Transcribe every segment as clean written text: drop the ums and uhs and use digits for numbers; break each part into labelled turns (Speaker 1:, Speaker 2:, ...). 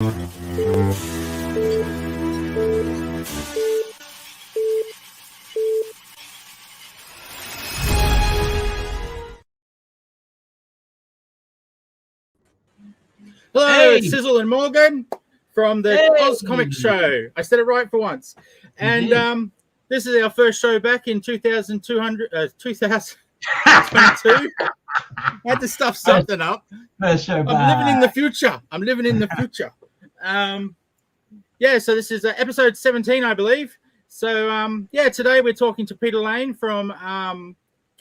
Speaker 1: Hello, it's Sizzle and Morgan from the AusComX show. I said it right for once. And this is our first show back in 2022. I had to stuff something up.
Speaker 2: First show back.
Speaker 1: I'm living in the future. So this is episode 17, I believe. So, today we're talking to Peter Lane from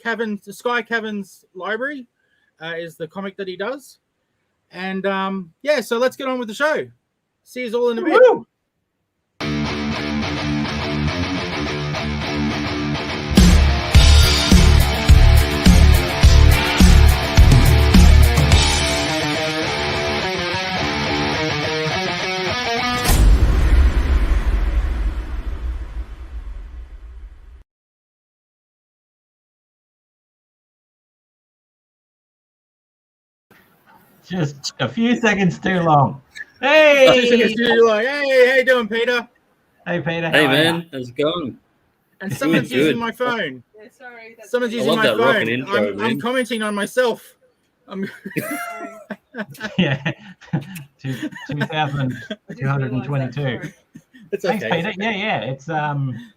Speaker 1: Skye Cavern Library is the comic that he does. And so let's get on with the show. See you all in a bit.
Speaker 2: Woo! Just a few seconds too long. Hey,
Speaker 1: how you doing, Peter?
Speaker 2: Hey, Peter.
Speaker 3: Hey, man. How's it going?
Speaker 1: And someone's using my phone.
Speaker 4: Yeah, sorry.
Speaker 1: Someone's using my phone. I'm commenting on myself.
Speaker 2: Yeah, 2,222.
Speaker 1: It's
Speaker 2: Thanks,
Speaker 1: okay.
Speaker 2: Peter. Yeah. It's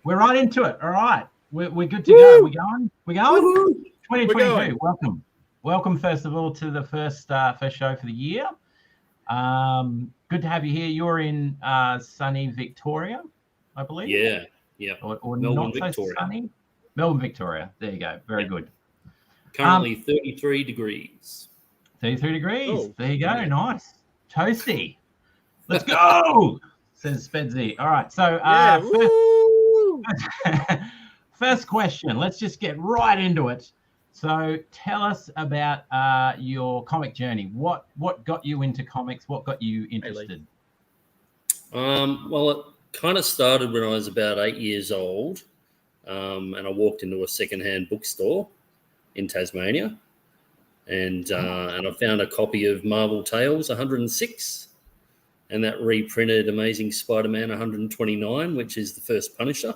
Speaker 2: we're right into it. All right, we're good to go. We going? 2022. Welcome, first of all, to the first show for the year. Good to have you here. You're in sunny Victoria, I believe.
Speaker 3: Yeah.
Speaker 2: Or
Speaker 3: Melbourne,
Speaker 2: not so
Speaker 3: Victoria.
Speaker 2: sunny. Melbourne, Victoria. There you go. Very good.
Speaker 3: Currently 33 degrees.
Speaker 2: 33 degrees.
Speaker 1: Oh,
Speaker 2: there you go.
Speaker 3: yeah.
Speaker 2: Nice. Toasty. Let's go, says Spedsy. All right. So first question. Let's just get right into it. So tell us about your comic journey. What got you into comics? What got you interested?
Speaker 3: Well, it kind of started when I was about 8 years old, and I walked into a secondhand bookstore in Tasmania, and I found a copy of Marvel Tales 106, and that reprinted Amazing Spider-Man 129, which is the first Punisher,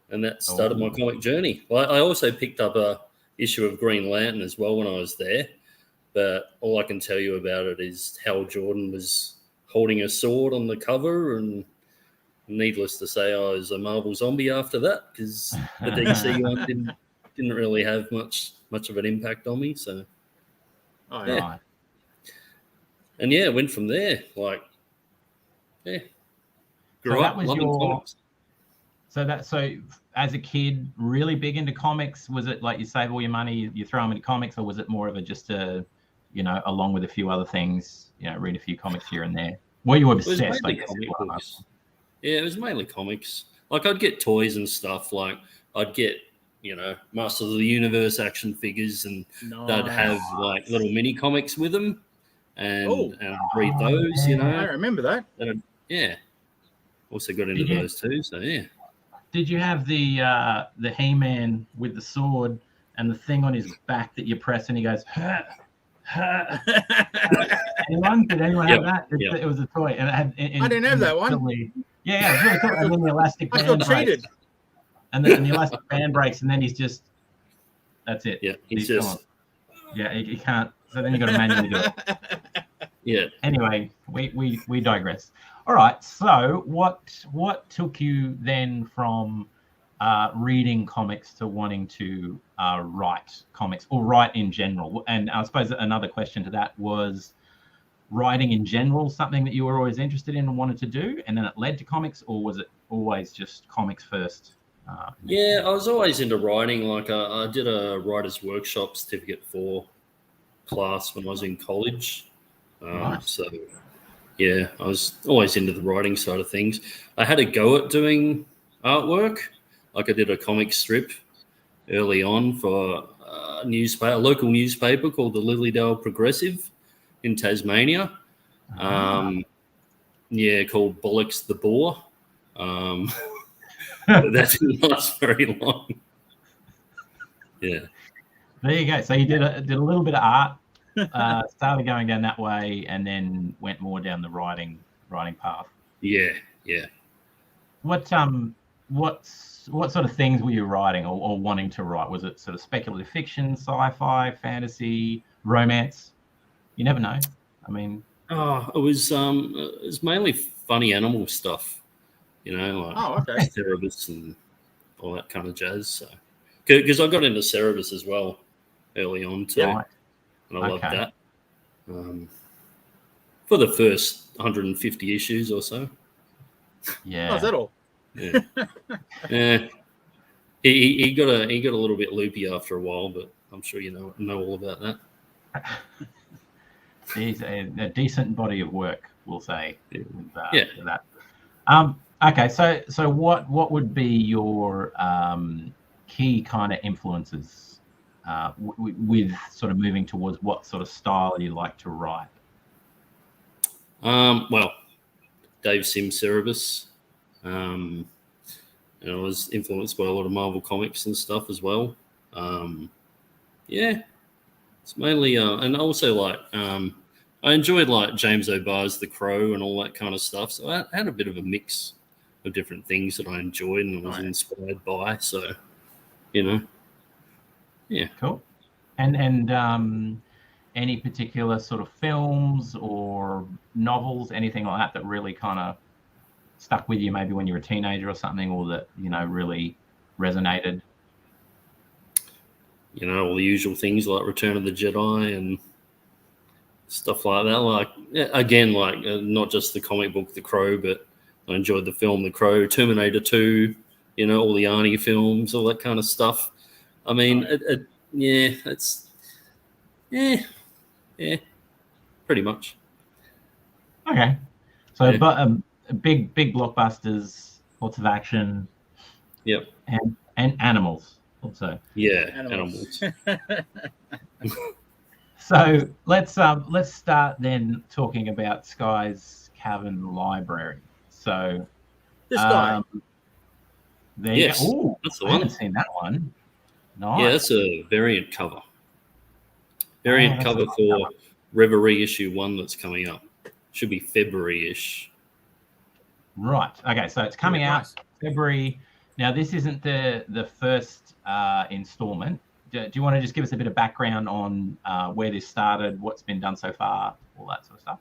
Speaker 3: and that started my comic journey. I also picked up a issue of Green Lantern as well when I was there, but all I can tell you about it is Hal Jordan was holding a sword on the cover, and needless to say, I was a Marvel zombie after that because the DC one didn't really have much of an impact on me. So,
Speaker 2: Right.
Speaker 3: And went from there. Grew
Speaker 2: So
Speaker 3: up
Speaker 2: that was
Speaker 3: loving comics.
Speaker 2: So as a kid, really big into comics. Was it like you save all your money, you throw them into comics, or was it more of along with a few other things, read a few comics here and there? Were you obsessed?
Speaker 3: Yeah, it was mainly comics. Like I'd get toys and stuff. Like I'd get, Masters of the Universe action figures, and they'd have like little mini comics with them, and I'd read those.
Speaker 1: I remember that.
Speaker 3: And also got into those too. So yeah.
Speaker 2: Did you have the He-Man with the sword and the thing on his back that you press and he goes, Did anyone have that? It was a toy. And it had,
Speaker 1: I didn't have that one.
Speaker 2: Yeah, it was really cool. And then the elastic band breaks. And the elastic band breaks, and then he's just, that's it.
Speaker 3: Yeah,
Speaker 2: he's just, he can't. So then you got to manually do it.
Speaker 3: Yeah.
Speaker 2: Anyway, we digress. All right. So what took you then from reading comics to wanting to write comics or write in general? And I suppose another question to that was writing in general something that you were always interested in and wanted to do, and then it led to comics, or was it always just comics first?
Speaker 3: I was always into writing. Like I did a writer's workshop certificate 4 class when I was in college.
Speaker 2: Nice.
Speaker 3: So I was always into the writing side of things. I had a go at doing artwork. Like I did a comic strip early on for a local newspaper called the Lilydale Progressive in Tasmania. Called Bollocks the Boar. But that didn't last very long. Yeah.
Speaker 2: There you go. So you did a little bit of art started going down that way, and then went more down the writing path.
Speaker 3: Yeah.
Speaker 2: What sort of things were you writing or wanting to write? Was it sort of speculative fiction, sci-fi, fantasy, romance? You never know. I mean,
Speaker 3: it was mainly funny animal stuff, like
Speaker 1: okay.
Speaker 3: Cerebus and all that kind of jazz. So, because I got into Cerebus as well early on too,
Speaker 2: right.
Speaker 3: and I loved that. For the first 150 issues or so.
Speaker 2: Yeah.
Speaker 1: Oh, is that all?
Speaker 3: Yeah. Yeah. He got a little bit loopy after a while, but I'm sure you know all about that.
Speaker 2: He's a decent body of work, we'll say. With that. Okay, so what would be your key kind of influences with sort of moving towards what sort of style you like to write?
Speaker 3: Well, Dave Sim's Cerebus. And I was influenced by a lot of Marvel comics and stuff as well. It's mainly, and also like, I enjoyed like James O'Barr's The Crow and all that kind of stuff. So I had a bit of a mix of different things that I enjoyed and was inspired by. So, yeah.
Speaker 2: Cool. And any particular sort of films or novels, anything like that really kind of stuck with you maybe when you were a teenager or something, or that really resonated?
Speaker 3: All the usual things like Return of the Jedi and stuff like that. Like, again, like not just the comic book The Crow, but I enjoyed the film The Crow, Terminator 2, all the Arnie films, all that kind of stuff. I mean, pretty much.
Speaker 2: Okay, so but big blockbusters, lots of action.
Speaker 3: Yep.
Speaker 2: And animals also.
Speaker 3: Yeah, animals.
Speaker 2: So let's start then talking about Skye's Cavern Library. So
Speaker 1: This guy.
Speaker 2: There
Speaker 3: yes,
Speaker 2: you go. Ooh,
Speaker 3: that's the
Speaker 2: I
Speaker 3: one.
Speaker 2: haven't seen that one. Nice.
Speaker 3: Yeah, that's a variant cover. Variant
Speaker 2: that's
Speaker 3: cover
Speaker 2: a
Speaker 3: for
Speaker 2: cover.
Speaker 3: Reverie issue 1 that's coming up. Should be February-ish.
Speaker 2: Right. Okay. So it's coming out February. Now, this isn't the first installment. Do you want to just give us a bit of background on where this started, what's been done so far, all that sort of stuff?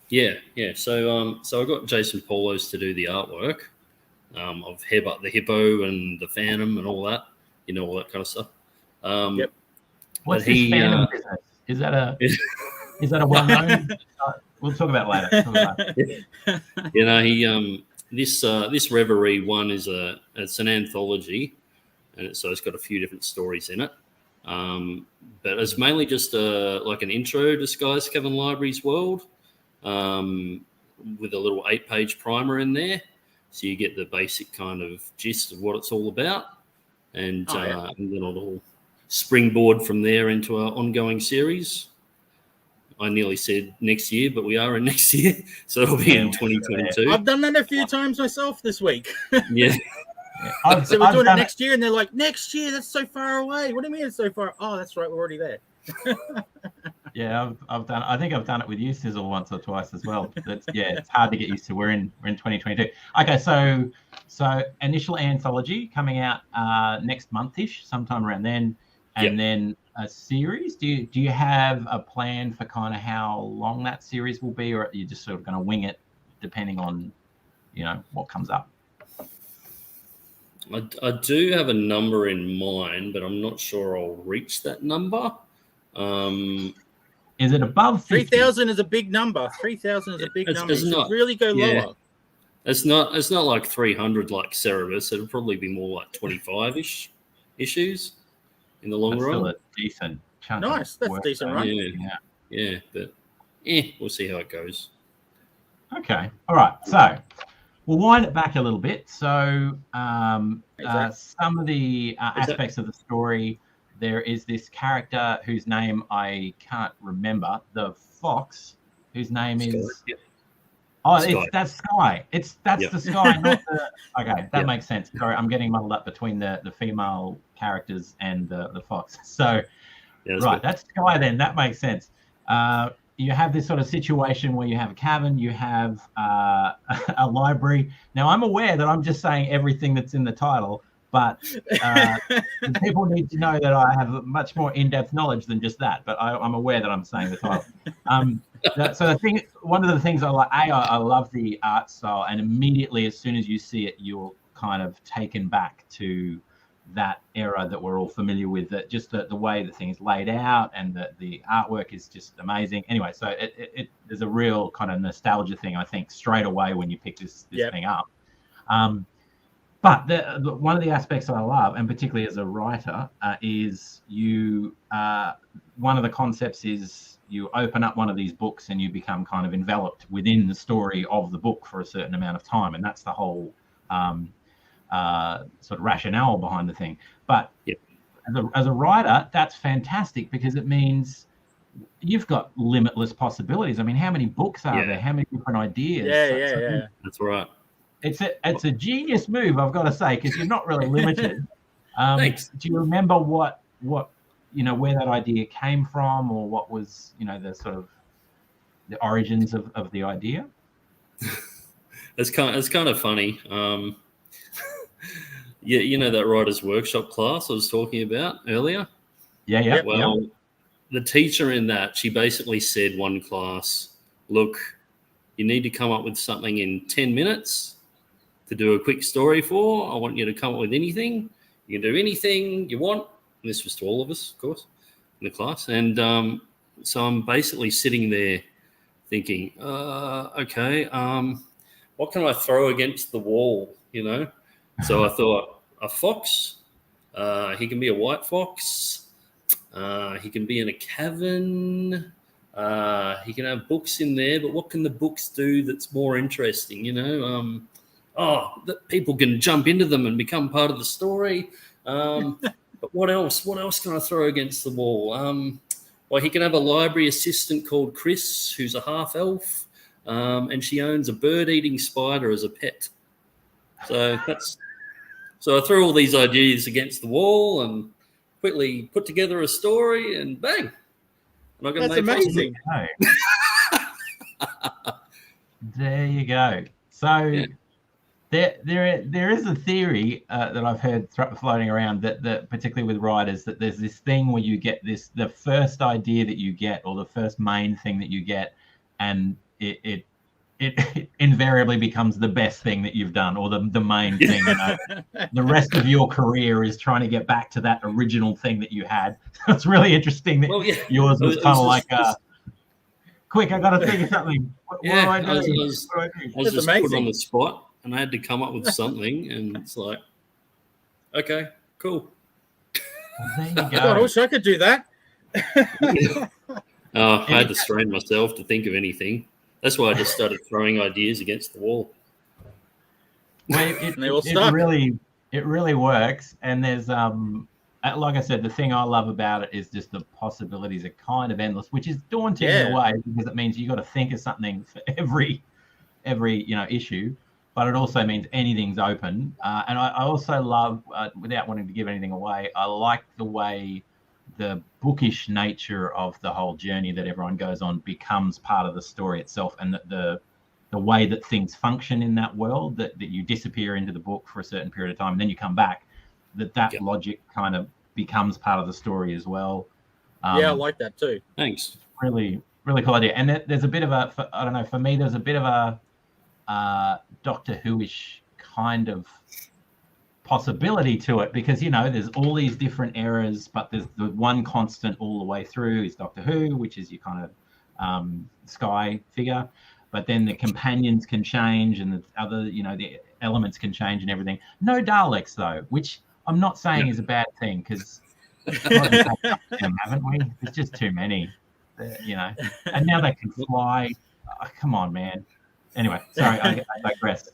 Speaker 3: Yeah. So I got Jason Paulos to do the artwork of Headbutt the Hippo and the Phantom and all that, all that kind of stuff.
Speaker 1: Yep.
Speaker 2: What's this Phantom business? Is that a well-known? We'll talk about it later.
Speaker 3: This Reverie one it's an anthology, and so it's got a few different stories in it. But it's mainly just like an intro to Skye's Cavern Library's world, with a little 8-page primer in there, so you get the basic kind of gist of what it's all about, and then it'll springboard from there into our ongoing series. I nearly said next year, but we are in next year, so it'll be in 2022.
Speaker 1: I've done that a few times myself this week.
Speaker 3: Yeah.
Speaker 1: So we're doing it next year, and they're like, next year? That's so far away. What do you mean it's so far? Oh, that's right, we're already there.
Speaker 2: Yeah, I've done. I think I've done it with you, Sizzle, once or twice as well. It's hard to get used to. We're in 2022. Okay, so initial anthology coming out next month-ish, sometime around then, and then a series. Do you have a plan for kind of how long that series will be, or are you just sort of going to wing it depending on what comes up?
Speaker 3: I do have a number in mind, but I'm not sure I'll reach that number.
Speaker 2: Is it above 50?
Speaker 1: 3,000 is a big number. 3,000 is a big number.
Speaker 3: It's not,
Speaker 1: really go lower.
Speaker 3: It's not like 300 like Cerebus. It'll probably be more like 25-ish issues in the long run.
Speaker 2: Still a decent chunk.
Speaker 1: Nice. That's a decent run.
Speaker 3: Yeah, but we'll see how it goes.
Speaker 2: Okay. All right. So we'll wind it back a little bit. So some of the aspects of the story, there is this character whose name I can't remember, the fox, whose name is... Oh, that's Skye. That's the Skye, not the... Okay, that makes sense. Sorry, I'm getting muddled up between the female characters and the fox. So, right, that's Skye then. That makes sense. you have this sort of situation where you have a cavern, you have a library. Now, I'm aware that I'm just saying everything that's in the title, but people need to know that I have a much more in-depth knowledge than just that. But I'm aware that I'm saying the title. One of the things I like, I love the art style, and immediately as soon as you see it, you're kind of taken back to that era that we're all familiar with. That just the way the thing is laid out, and the artwork is just amazing. Anyway, so there's a real kind of nostalgia thing, I think, straight away when you pick this thing up. But one of the aspects I love, and particularly as a writer, is one of the concepts is you open up one of these books and you become kind of enveloped within the story of the book for a certain amount of time, and that's the whole sort of rationale behind the thing. But as a writer, that's fantastic, because it means you've got limitless possibilities. I mean, how many books are there? How many different ideas?
Speaker 1: Yeah.
Speaker 3: That's right.
Speaker 2: It's a genius move, I've got to say, because you're not really limited.
Speaker 3: Thanks.
Speaker 2: Do you remember what where that idea came from, or what was the sort of the origins of the idea?
Speaker 3: It's kind of funny. That writer's workshop class I was talking about earlier.
Speaker 2: Yeah.
Speaker 3: Well, the teacher in that, she basically said one class, look, you need to come up with something in 10 minutes to do a quick story for. I want you to come up with anything. You can do anything you want. And this was to all of us, of course, in the class. And so I'm basically sitting there thinking, okay, what can I throw against the wall, So I thought, a fox, he can be a white fox, he can be in a cavern, he can have books in there, but what can the books do that's more interesting, that people can jump into them and become part of the story. But what else can I throw against the wall? Well, he can have a library assistant called Chris, who's a half elf, and she owns a bird-eating spider as a pet. So I threw all these ideas against the wall and quickly put together a story, and bang! And I got
Speaker 1: That's amazing.
Speaker 2: There you go. So there is a theory that I've heard floating around that particularly with writers, that there's this thing where you get the first idea that you get, or the first main thing that you get, and it invariably becomes the best thing that you've done, or the main thing. The rest of your career is trying to get back to that original thing that you had. It's really interesting that yours was kind of like, quick, I got to think of something. What do I do?
Speaker 3: I was just put on the spot, and I had to come up with something, and it's like, okay, cool.
Speaker 2: Well, there you go.
Speaker 1: God, I wish I could do that.
Speaker 3: I had to strain myself to think of anything. That's why I just started throwing ideas against the wall.
Speaker 2: Well, it really works. And there's like I said, the thing I love about it is just the possibilities are kind of endless, which is daunting in a way, because it means you got to think of something for every issue, but it also means anything's open. And I also love, without wanting to give anything away, I like the way the bookish nature of the whole journey that everyone goes on becomes part of the story itself, and the way that things function in that world, that you disappear into the book for a certain period of time and then you come back, that logic kind of becomes part of the story as well.
Speaker 1: I like that too.
Speaker 3: Thanks.
Speaker 2: Really, really cool idea. And there's a bit of I don't know, for me, there's a bit of a Doctor Who-ish kind of possibility to it, because there's all these different eras, but there's the one constant all the way through is Doctor Who, which is your kind of Skye figure, but then the companions can change, and the other the elements can change and everything. No Daleks though, which I'm not saying is a bad thing, because haven't we? There's just too many, and now they can fly. Oh, come on, man. Anyway, sorry, I digress.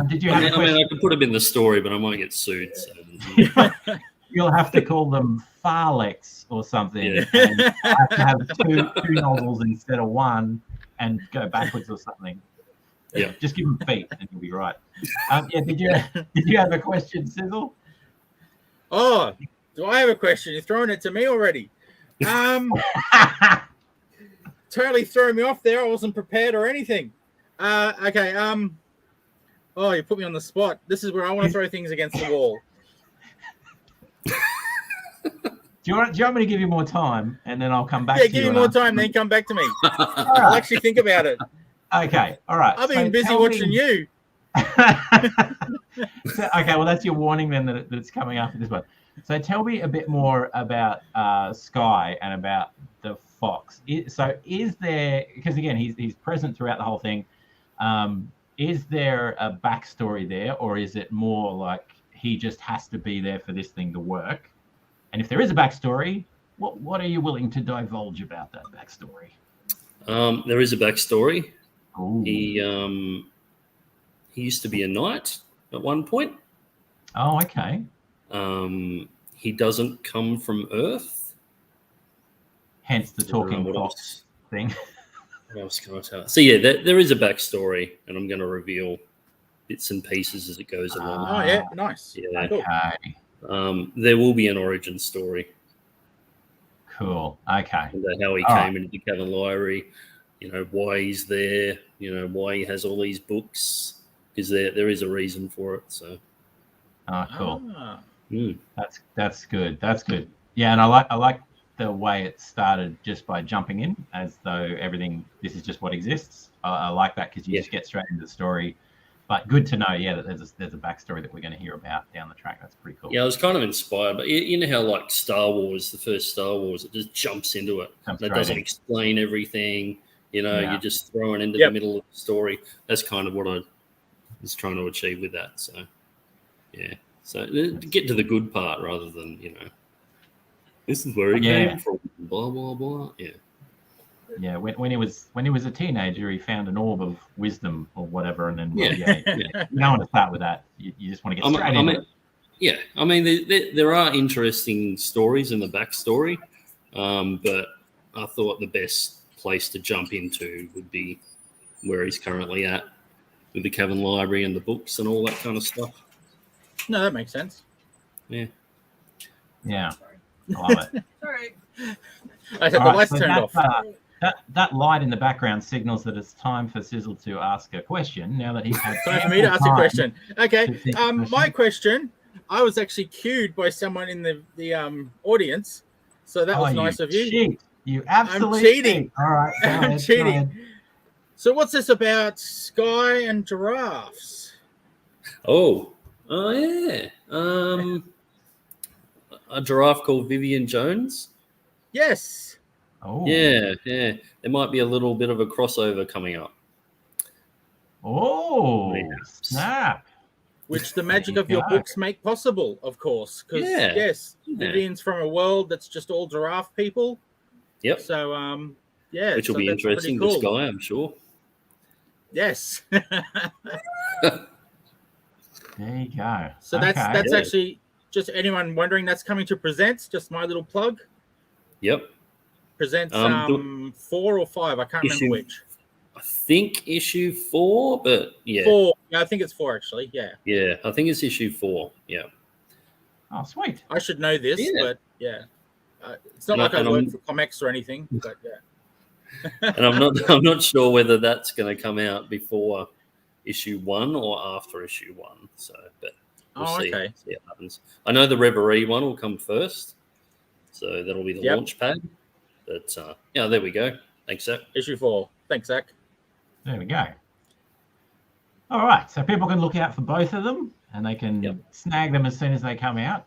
Speaker 2: Did you have a question?
Speaker 3: I could put them in the story, but I might get sued. So.
Speaker 2: You'll have to call them Farlex or something. Yeah. And have to have two novels instead of one, and go backwards or something.
Speaker 3: Yeah,
Speaker 2: just give them feet, and you'll be right. Did you have a question, Sizzle?
Speaker 1: Oh, do I have a question? You're throwing it to me already. totally threw me off there. I wasn't prepared or anything. Okay. Oh, you put me on the spot. This is where I want to throw things against the wall.
Speaker 2: Do you want me to give you more time, and then I'll come back
Speaker 1: Yeah,
Speaker 2: to you?
Speaker 1: give me more time, then come back to me. I'll actually think about it.
Speaker 2: Okay, all right.
Speaker 1: I've been busy watching you.
Speaker 2: Okay, well, that's your warning then that it's coming after this one. So tell me a bit more about Skye and about the fox. So is there, because again, he's present throughout the whole thing, is there a backstory there, or is it more like he just has to be there for this thing to work? And if there is a backstory, what are you willing to divulge about that backstory?
Speaker 3: There is a backstory.
Speaker 2: Ooh.
Speaker 3: He used to be a knight at one point.
Speaker 2: Oh, okay.
Speaker 3: He doesn't come from Earth.
Speaker 2: Hence the talking fox thing.
Speaker 3: What else can I tell? So yeah, there is a backstory, and I'm going to reveal bits and pieces as it goes along.
Speaker 1: Oh yeah, nice.
Speaker 3: Yeah.
Speaker 2: Okay.
Speaker 3: There will be an origin story.
Speaker 2: Cool. Okay.
Speaker 3: About how he came into the Cavern Library, why he's there, why he has all these books, because there is a reason for it. So.
Speaker 2: Oh, cool.
Speaker 3: Mm.
Speaker 2: That's good. That's good. Yeah, and I like the way it started just by jumping in as though this is just what exists. I like that because you just get straight into the story. But good to know, that there's a backstory that we're going to hear about down the track. That's pretty cool.
Speaker 3: Yeah, I was kind of inspired, but you know how like Star Wars, the first Star Wars, it just jumps into it. That doesn't explain everything. You're just throwing into the middle of the story. That's kind of what I was trying to achieve with that. So, yeah. So get to the good part rather than, this is where he came from, blah, blah, blah. Yeah.
Speaker 2: Yeah, when he was a teenager, he found an orb of wisdom or whatever, and then you don't want to start with that. You just want to get straight into it.
Speaker 3: Yeah, I mean, there are interesting stories in the backstory, but I thought the best place to jump into would be where he's currently at with the Cavern Library and the books and all that kind of stuff.
Speaker 1: No, that makes sense.
Speaker 3: Yeah.
Speaker 2: Yeah, I love it.
Speaker 1: Sorry. I had the lights turned off.
Speaker 2: That light in the background signals that it's time for Sizzle to ask a question. Now that he's had
Speaker 1: time for me to ask a question. Okay. My question. I was actually cued by someone in the audience, so that was nice of you.
Speaker 2: Cheat. You absolutely.
Speaker 1: I'm cheating.
Speaker 2: All right.
Speaker 1: I'm cheating. So what's this about Skye and giraffes?
Speaker 3: Oh yeah. A giraffe called Vivian Jones.
Speaker 1: Yes.
Speaker 2: Oh.
Speaker 3: Yeah. There might be a little bit of a crossover coming up.
Speaker 2: Oh, snap.
Speaker 1: Which the magic of your books make possible, of course. Because, Vivian's from a world that's just all giraffe people.
Speaker 3: Yep.
Speaker 1: So,
Speaker 3: which will be interesting to Skye, I'm sure.
Speaker 1: Yes.
Speaker 2: There you go.
Speaker 1: So that's actually, just anyone wondering, that's coming to Presents, just my little plug.
Speaker 3: Yep.
Speaker 1: Presents 4 or 5, I can't remember which.
Speaker 3: I think issue 4, but
Speaker 1: 4. Yeah, I think it's 4 actually. Yeah.
Speaker 3: Yeah, I think it's issue 4. Yeah.
Speaker 2: Oh, sweet.
Speaker 1: I should know this, but it's not like I work for ComX or anything, but yeah.
Speaker 3: And I'm not sure whether that's going to come out before issue 1 or after issue 1. So, but we'll see.
Speaker 1: Okay.
Speaker 3: See what happens. I know the Reverie one will come first, so that'll be the launch pad. But there we go. Thanks, Zach.
Speaker 1: Issue 4. Thanks, Zach.
Speaker 2: There we go. All right, so people can look out for both of them, and they can snag them as soon as they come out.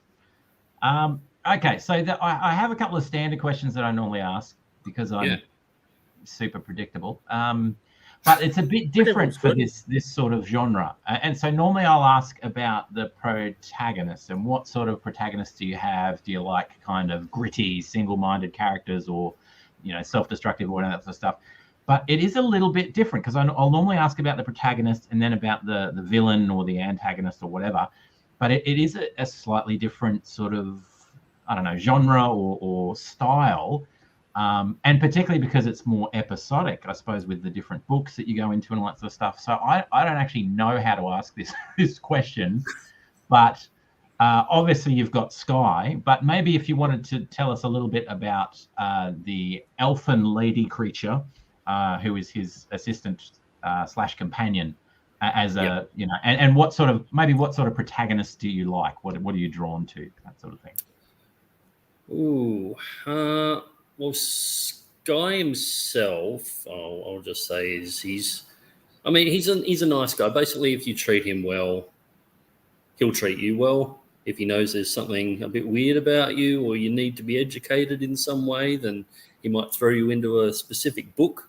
Speaker 2: Okay, so I have a couple of standard questions that I normally ask because I'm super predictable. But it's a bit different for this sort of genre. And so normally I'll ask about the protagonist and what sort of protagonists do you have? Do you like kind of gritty, single-minded characters or, self-destructive or all that sort of stuff? But it is a little bit different because I'll normally ask about the protagonist and then about the villain or the antagonist or whatever. But it is a slightly different sort of, genre or style. And particularly because it's more episodic, I suppose, with the different books that you go into and all that sort of stuff. So I don't actually know how to ask this question, but Obviously, you've got Skye, but maybe if you wanted to tell us a little bit about the elfin lady creature, who is his assistant slash companion, as a and what sort of protagonist do you like? What are you drawn to? That sort of thing.
Speaker 3: Ooh, well, Skye himself, I'll just say is he's a nice guy. Basically, if you treat him well, he'll treat you well. If he knows there's something a bit weird about you or you need to be educated in some way, then he might throw you into a specific book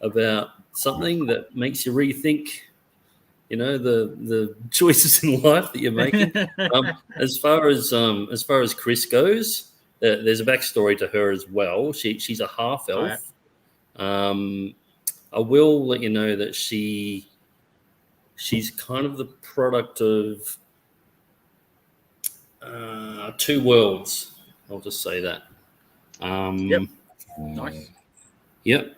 Speaker 3: about something that makes you rethink, the choices in life that you're making. As far as Chris goes, there's a backstory to her as well. She's a half elf. Right. I will let you know that she's kind of the product of two worlds. I'll just say that.
Speaker 1: Yep. Nice.
Speaker 3: Yep.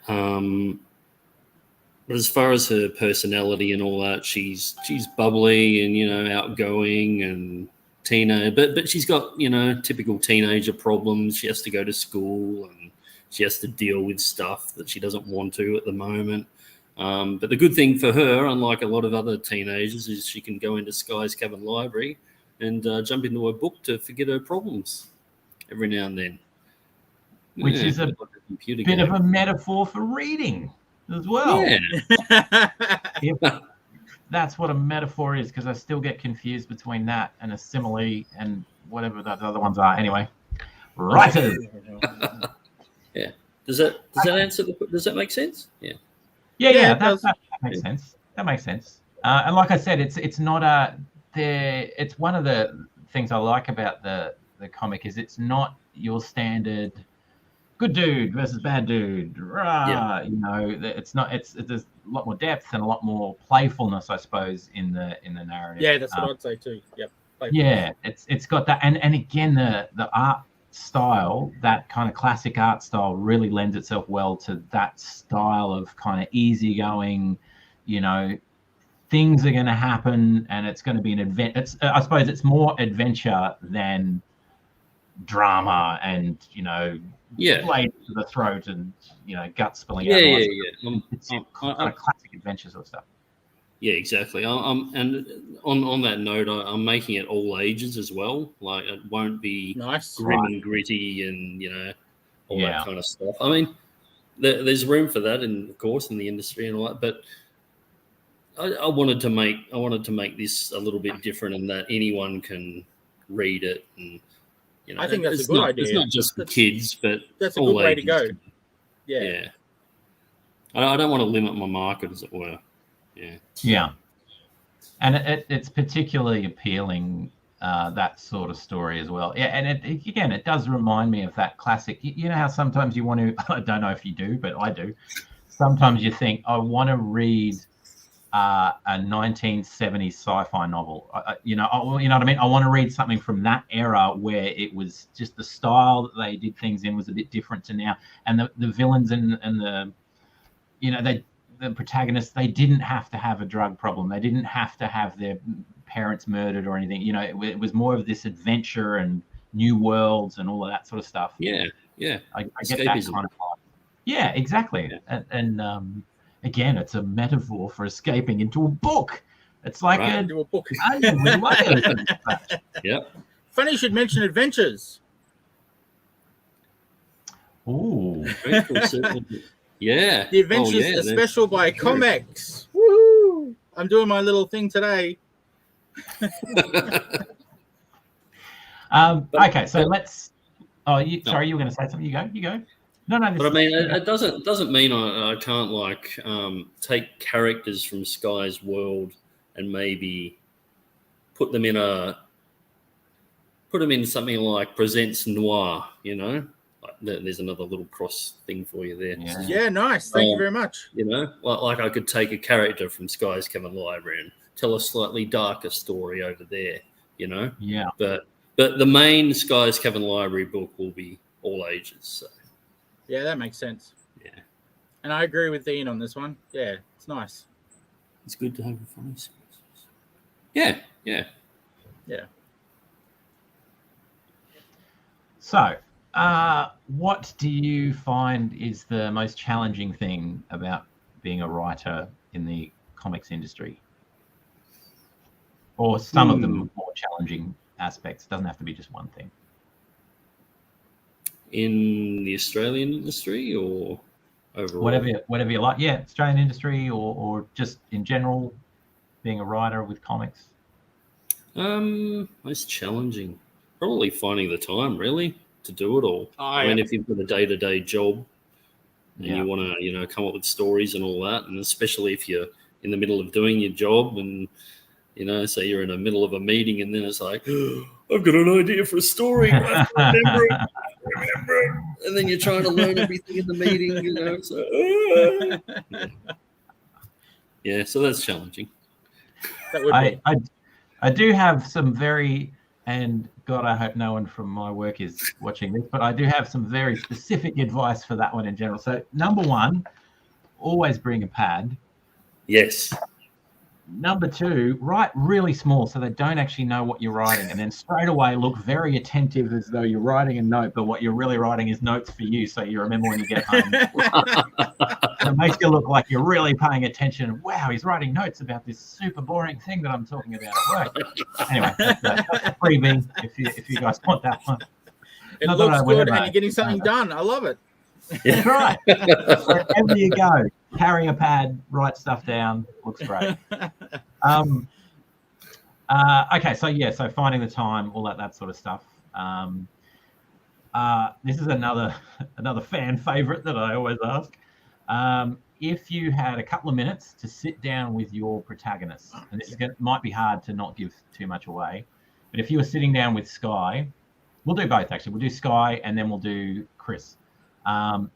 Speaker 3: But as far as her personality and all that, she's bubbly and outgoing and teenage, but she's got typical teenager problems. She has to go to school and she has to deal with stuff that she doesn't want to at the moment. But the good thing for her, unlike a lot of other teenagers, is she can go into Skye's Cavern Library and jump into a book to forget her problems every now and then.
Speaker 2: Which is a bit of a metaphor for reading as well.
Speaker 3: Yeah.
Speaker 2: That's what a metaphor is, because I still get confused between that and a simile and whatever the other ones are. Anyway, writers.
Speaker 3: Yeah. Does that answer? Does that make sense? Yeah.
Speaker 2: Yeah. That makes sense. That makes sense. And like I said, it's not it's one of the things I like about the comic is it's not your standard good dude versus bad dude. It's not. There's a lot more depth and a lot more playfulness, I suppose, in the narrative.
Speaker 1: Yeah, that's what I'd say too. Yep.
Speaker 2: Yeah, it's got that, and again the art style, that kind of classic art style, really lends itself well to that style of kind of easygoing, things are going to happen and it's going to be an adventure. I suppose it's more adventure than drama and blade to the throat and gut spilling out. It's kind of classic adventure sort of stuff.
Speaker 3: Yeah, exactly. And on that note, I'm making it all ages as well. Like it won't be grim and gritty and all that kind of stuff. I mean, there's room for that, and of course in the industry and all that. But I wanted to make this a little bit different in that anyone can read it, and
Speaker 1: I think that's a good idea.
Speaker 3: It's not just for kids, but
Speaker 1: that's a good way to go.
Speaker 3: Yeah. I don't want to limit my market, as it were.
Speaker 2: Yeah. And it's particularly appealing, that sort of story as well. Yeah, and it does remind me of that classic. You know how sometimes you want to, I don't know if you do, but I do. Sometimes you think, I want to read a 1970s sci-fi novel. You know what I mean? I want to read something from that era where it was just the style that they did things in was a bit different to now. And the villains and the, the protagonists, they didn't have to have a drug problem. They didn't have to have their parents murdered or anything. It was more of this adventure and new worlds and all of that sort of stuff.
Speaker 3: Yeah.
Speaker 2: I get that kind of vibe. Yeah, exactly. Yeah. And again, it's a metaphor for escaping into a book. It's like
Speaker 1: into a book.
Speaker 3: Yep.
Speaker 1: Funny you should mention adventures.
Speaker 2: Ooh.
Speaker 3: Yeah.
Speaker 1: The Adventures are special by ComX. Woo! I'm doing my little thing today.
Speaker 2: Okay, so let's. Oh, sorry, you were going to say something. You go. No.
Speaker 3: But I mean, it doesn't mean I can't take characters from Skye's world and maybe put them in something like Presents Noir. There's another little cross thing for you there.
Speaker 1: Yeah, nice. Thank you very much.
Speaker 3: Like I could take a character from Skye's Cavern Library and tell a slightly darker story over there.
Speaker 2: Yeah.
Speaker 3: But the main Skye's Cavern Library book will be all ages. So.
Speaker 1: Yeah, that makes sense.
Speaker 3: Yeah.
Speaker 1: And I agree with Ian on this one. Yeah, it's nice.
Speaker 3: It's good to have a funny series. Yeah.
Speaker 2: So, what do you find is the most challenging thing about being a writer in the comics industry? Or some of the more challenging aspects? Doesn't have to be just one thing.
Speaker 3: In the Australian industry or overall?
Speaker 2: Whatever you like. Yeah, Australian industry or just in general, being a writer with comics.
Speaker 3: Most challenging. Probably finding the time, really, to do it all. I mean, if you've got a day-to-day job and you want to, come up with stories and all that, and especially if you're in the middle of doing your job and, say you're in the middle of a meeting and then it's like, oh, I've got an idea for a story. I have to remember it. And then you're trying to learn everything in the meeting, so, yeah, so that's challenging.
Speaker 1: That would be.
Speaker 2: I do have some very, and God, I hope no one from my work is watching this, but I do have some very specific advice for that one in general. So, number one, always bring a pad.
Speaker 3: Yes.
Speaker 2: Number two, write really small so they don't actually know what you're writing. And then straight away look very attentive as though you're writing a note, but what you're really writing is notes for you so you remember when you get home. And it makes you look like you're really paying attention. Wow, he's writing notes about this super boring thing that I'm talking about at work. Anyway, that's a freebie if you guys want that one.
Speaker 1: It looks good and you're getting something done. I love it.
Speaker 2: That's right. Wherever you go, carry a pad, write stuff down. Looks great. Okay, so finding the time, all that sort of stuff. This is another fan favorite that I always ask. If you had a couple of minutes to sit down with your protagonist, and this might be hard to not give too much away, but if you were sitting down with Skye, we'll do both actually. We'll do Skye and then we'll do Chris.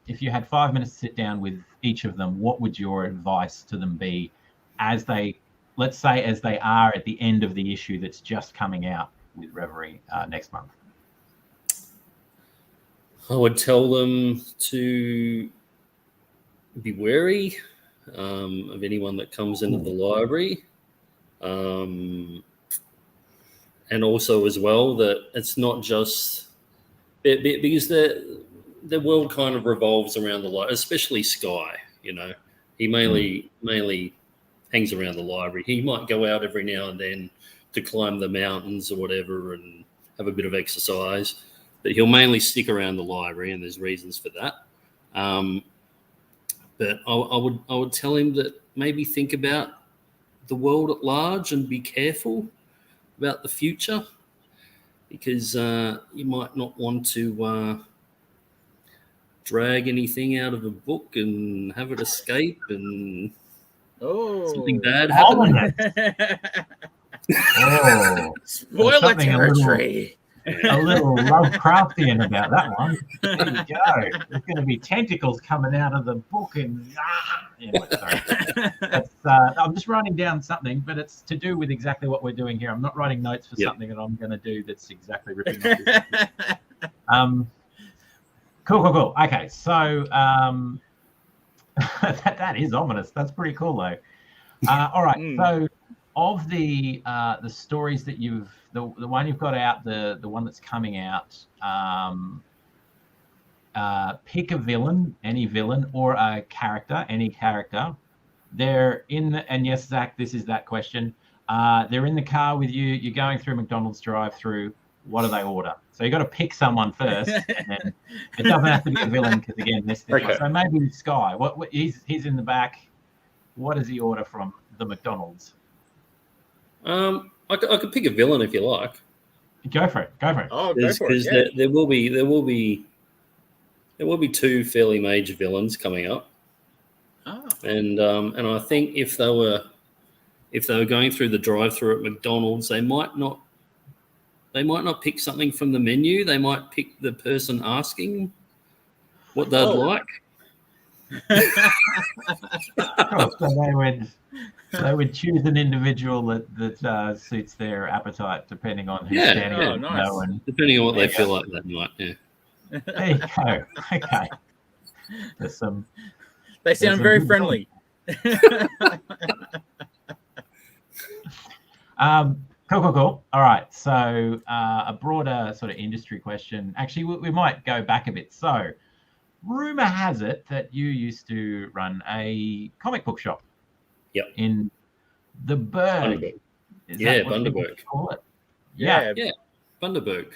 Speaker 2: If you had 5 minutes to sit down with each of them, what would your advice to them be as they are at the end of the issue that's just coming out with Reverie next month?
Speaker 3: I would tell them to be wary of anyone that comes into the library. And also as well that it's not just because the world kind of revolves around the library, especially Skye. He mainly hangs around the library. He might go out every now and then to climb the mountains or whatever and have a bit of exercise, but he'll mainly stick around the library, and there's reasons for that. But I would tell him that maybe think about the world at large and be careful about the future, because you might not want to drag anything out of a book and have it escape and something bad happen.
Speaker 1: Spoiler territory.
Speaker 2: A little Lovecraftian about that one. There you go. There's going to be tentacles coming out of the book, and anyway, sorry. I'm just writing down something, but it's to do with exactly what we're doing here. I'm not writing notes for something that I'm going to do that's exactly ripping off this. Cool. Okay, so that is ominous. That's pretty cool, though. All right, so of the stories that the one you've got out, the one that's coming out, pick a villain, any villain, or a character, any character. They're and yes, Zach, this is that question. They're in the car with you. You're going through McDonald's drive-through. What do they order? So you got to pick someone first, and then it doesn't have to be a villain because again, this. Okay. So maybe Skye. What he's in the back. What does he order from the McDonald's?
Speaker 3: I could pick a villain if you like.
Speaker 2: Go for it.
Speaker 3: Oh, because there will be two fairly major villains coming up. Oh. And I think if they were going through the drive-through at McDonald's, they might not pick something from the menu. They might pick the person asking what they'd like.
Speaker 2: Cool. So they would choose an individual that suits their appetite, depending on who's standing there.
Speaker 3: Nice. And depending on what they feel like that night. Yeah.
Speaker 2: There you go. Okay.
Speaker 1: They sound very friendly.
Speaker 2: Cool. All right. So a broader sort of industry question. Actually, we might go back a bit. So rumor has it that you used to run a comic book shop.
Speaker 3: Yep.
Speaker 2: In the Berg.
Speaker 3: Bundaberg.
Speaker 2: Is
Speaker 3: Yeah,
Speaker 2: that what you
Speaker 3: Bundaberg.
Speaker 2: call it?
Speaker 1: Yeah.
Speaker 3: Bundaberg.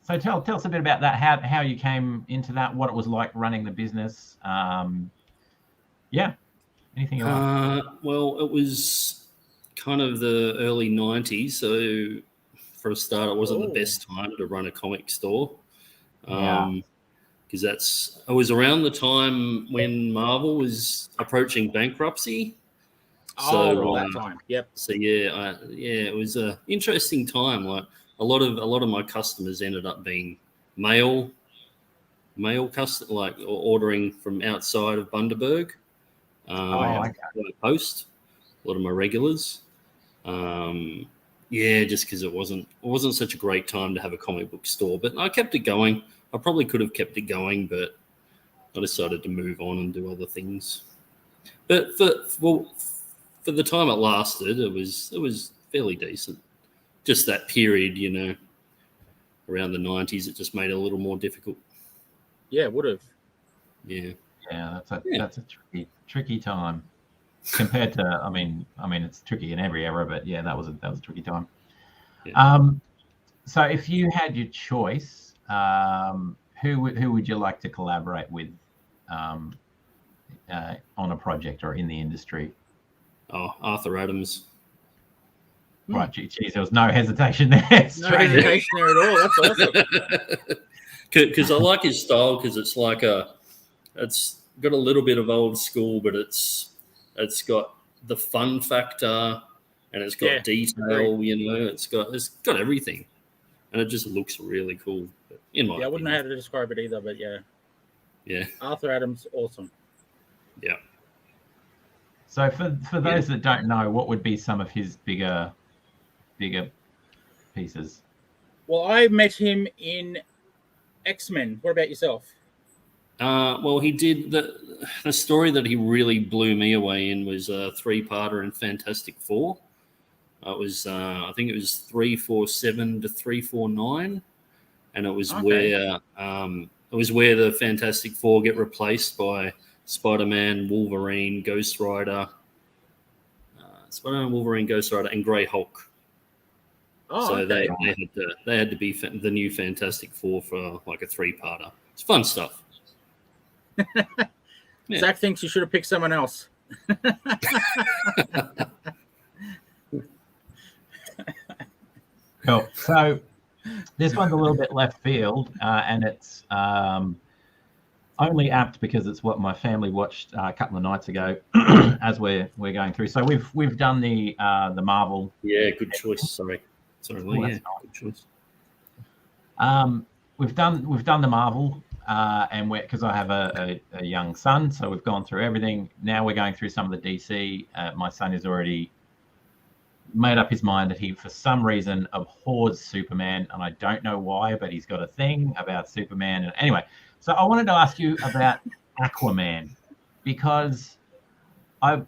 Speaker 2: So tell us a bit about that. How you came into that. What it was like running the business. Anything you like.
Speaker 3: Well, it was kind of the early 90s. So for a start, it wasn't the best time to run a comic store. Because it was around the time when Marvel was approaching bankruptcy.
Speaker 1: That time. Yep.
Speaker 3: So it was an interesting time. Like a lot of my customers ended up being mail custom, like ordering from outside of Bundaberg. Post. A lot of my regulars. Just because it wasn't such a great time to have a comic book store, but I kept it going. I probably could have kept it going, but I decided to move on and do other things. But for the time it lasted, it was fairly decent. Just that period, around the 90s, it just made it a little more difficult.
Speaker 1: Yeah, it would have.
Speaker 2: Yeah, that's a tricky time compared to. I mean, it's tricky in every era, but yeah, that was a tricky time. Yeah. So if you had your choice, who would you like to collaborate with on a project or in the industry?
Speaker 3: Oh, Arthur Adams.
Speaker 2: Right, geez, there was no hesitation there.
Speaker 1: No hesitation there at all. That's awesome.
Speaker 3: Because I like his style, because it's like it's got a little bit of old school, but it's got the fun factor, and it's got detail. It's got everything, and it just looks really cool. In my opinion.
Speaker 1: I wouldn't know how to describe it either, but
Speaker 3: yeah.
Speaker 1: Arthur Adams, awesome.
Speaker 3: Yeah.
Speaker 2: So for those that don't know, what would be some of his bigger pieces?
Speaker 1: Well, I met him in X-Men. What about yourself?
Speaker 3: Well, he did the story that he really blew me away in was a 3-parter in Fantastic Four. It was I think it was 347 to 349, and it was where the Fantastic Four get replaced by Spider-Man, Wolverine, Ghost Rider, and Grey Hulk. They had to be the new Fantastic Four for like a 3-parter. It's fun stuff.
Speaker 1: Yeah. Zach thinks you should have picked someone else.
Speaker 2: Cool. So this one's a little bit left field, and it's only apt because it's what my family watched a couple of nights ago as we're going through. So we've done the Marvel.
Speaker 3: Yeah, good choice. Sorry, Lee. Good choice.
Speaker 2: We've done the Marvel, and because I have a young son, so we've gone through everything. Now we're going through some of the DC. My son has already made up his mind that he, for some reason, abhors Superman, and I don't know why, but he's got a thing about Superman. And anyway, so I wanted to ask you about Aquaman, because I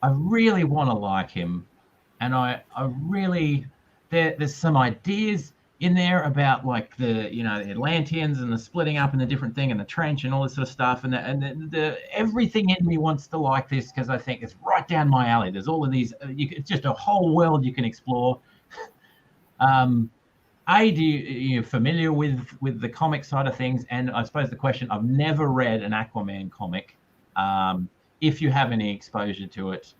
Speaker 2: really want to like him, and I really there's some ideas in there about like the Atlanteans and the splitting up and the different thing and the trench and all this sort of stuff, and the everything in me wants to like this because I think it's right down my alley. There's all of these. It's just a whole world you can explore. You're familiar with the comic side of things? And I suppose the question, I've never read an Aquaman comic. If you have any exposure to it,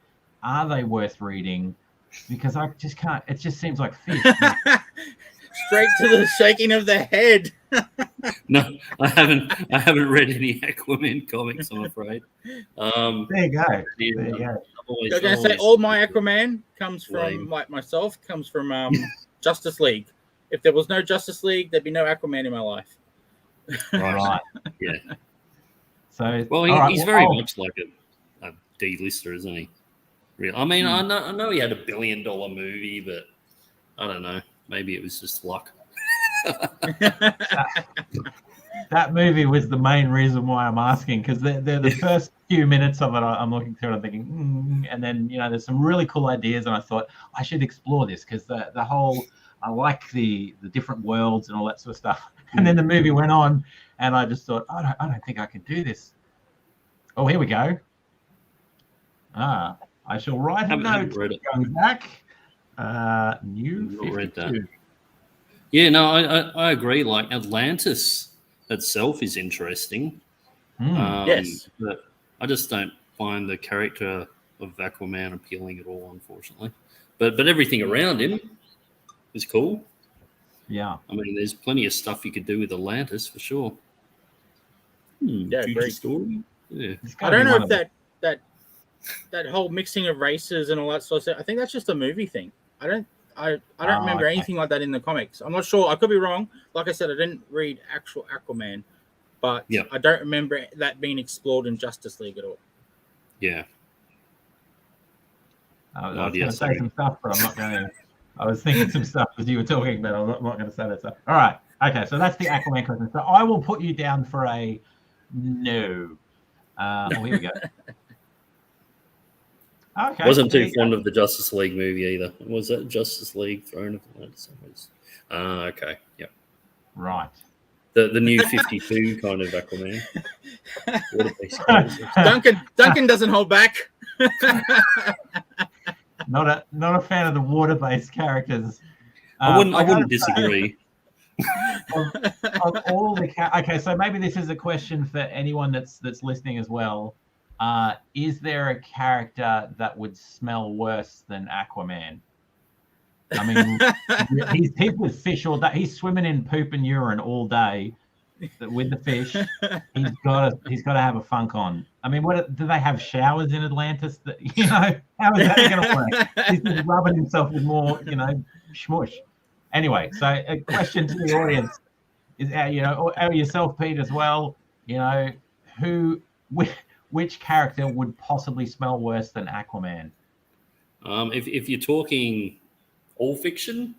Speaker 2: are they worth reading? Because I just can't. It just seems like fish.
Speaker 1: Straight to the shaking of the head.
Speaker 3: No, I haven't read any Aquaman comics, I'm afraid.
Speaker 2: There you go.
Speaker 1: I was going to say all my Aquaman comes from, like myself, comes from Justice League. If there was no Justice League, there'd be no Aquaman in my life.
Speaker 2: Right.
Speaker 3: Yeah.
Speaker 2: So
Speaker 3: he's very much like a D-lister, isn't he? Really? I mean, I know he had $1 billion movie, but I don't know. Maybe it was just luck.
Speaker 2: That movie was the main reason why I'm asking, because they're the few minutes of it, I'm looking through it, I'm thinking, and then there's some really cool ideas, and I thought I should explore this because the whole I like the different worlds and all that sort of stuff. And then the movie went on, and I just thought I don't think I can do this. Oh, here we go. I shall write a note going back. New 52.
Speaker 3: Read that. Yeah, no, I agree. Like Atlantis itself is interesting.
Speaker 1: Yes.
Speaker 3: But I just don't find the character of Aquaman appealing at all, unfortunately. But everything around him is cool.
Speaker 2: Yeah.
Speaker 3: I mean, there's plenty of stuff you could do with Atlantis for sure.
Speaker 1: Yeah, great
Speaker 3: story. Yeah.
Speaker 1: I don't know if that whole mixing of races and all that sort of stuff. I think that's just a movie thing. I don't remember anything like that in the comics. I'm not sure. I could be wrong. Like I said, I didn't read actual Aquaman, but I don't remember that being explored in Justice League at all.
Speaker 3: Yeah.
Speaker 2: I was going to say some stuff, but I'm not going to. I was thinking some stuff as you were talking, but I'm not going to say that stuff. All right. Okay, so that's the Aquaman question. So I will put you down for a no. Here we go. Okay.
Speaker 3: Wasn't too fond of the Justice League movie either. Was that Justice League Throne of Atlantis? Okay. Yep.
Speaker 2: Right.
Speaker 3: The new 52 kind of Aquaman.
Speaker 1: Duncan doesn't hold back.
Speaker 2: Not a fan of the water-based characters.
Speaker 3: I wouldn't disagree.
Speaker 2: Of all the okay, so maybe this is a question for anyone that's listening as well. Is there a character that would smell worse than Aquaman? I mean, he's with fish all day. He's swimming in poop and urine all day with the fish. He's got to have a funk on. I mean, do they have showers in Atlantis? That how is that going to work? He's just rubbing himself with more schmush. Anyway, so a question to the audience is, or yourself, Pete, as well. Which character would possibly smell worse than Aquaman?
Speaker 3: If you're talking all fiction,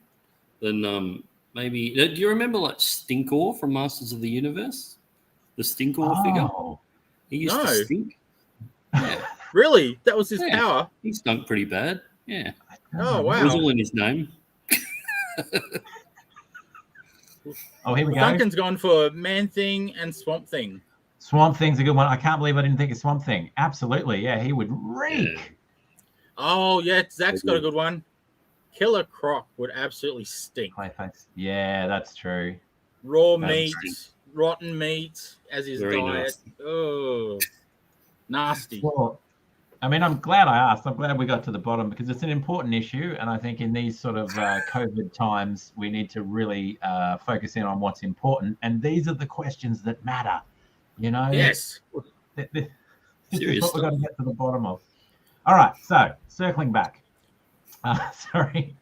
Speaker 3: then maybe. Do you remember like Stinkor from Masters of the Universe? The Stinkor figure. He used to stink. Yeah.
Speaker 1: Really? That was his power?
Speaker 3: He stunk pretty bad. Yeah.
Speaker 1: Oh, wow.
Speaker 3: It was all in his name.
Speaker 2: Here we go.
Speaker 1: Duncan's gone for Man-Thing and Swamp Thing.
Speaker 2: Swamp Thing's a good one. I can't believe I didn't think of Swamp Thing. Absolutely. Yeah, he would reek.
Speaker 3: Yeah.
Speaker 1: Oh, yeah. Zach's got a good one. Killer Croc would absolutely stink.
Speaker 2: Yeah, that's true.
Speaker 1: Raw meat, rotten meat as his diet.
Speaker 3: Nasty.
Speaker 1: Oh, nasty.
Speaker 2: Well, I mean, I'm glad I asked. I'm glad we got to the bottom because it's an important issue. And I think in these sort of COVID times, we need to really focus in on what's important. And these are the questions that matter.
Speaker 1: Yes.
Speaker 2: This is what we've got to get to the bottom of. All right. So circling back. Sorry.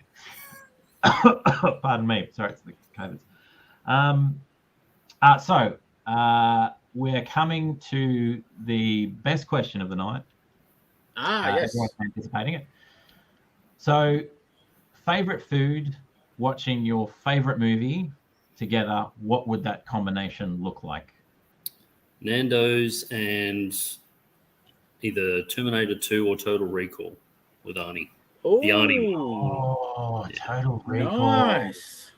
Speaker 2: Pardon me. Sorry, it's the COVID. So we're coming to the best question of the night.
Speaker 1: Yes.
Speaker 2: Everyone's anticipating it. So, favorite food, watching your favorite movie together, what would that combination look like?
Speaker 3: Nando's and either Terminator 2 or Total Recall with Arnie.
Speaker 1: Ooh.
Speaker 3: The Arnie.
Speaker 2: Oh, Total Recall.
Speaker 1: Nice.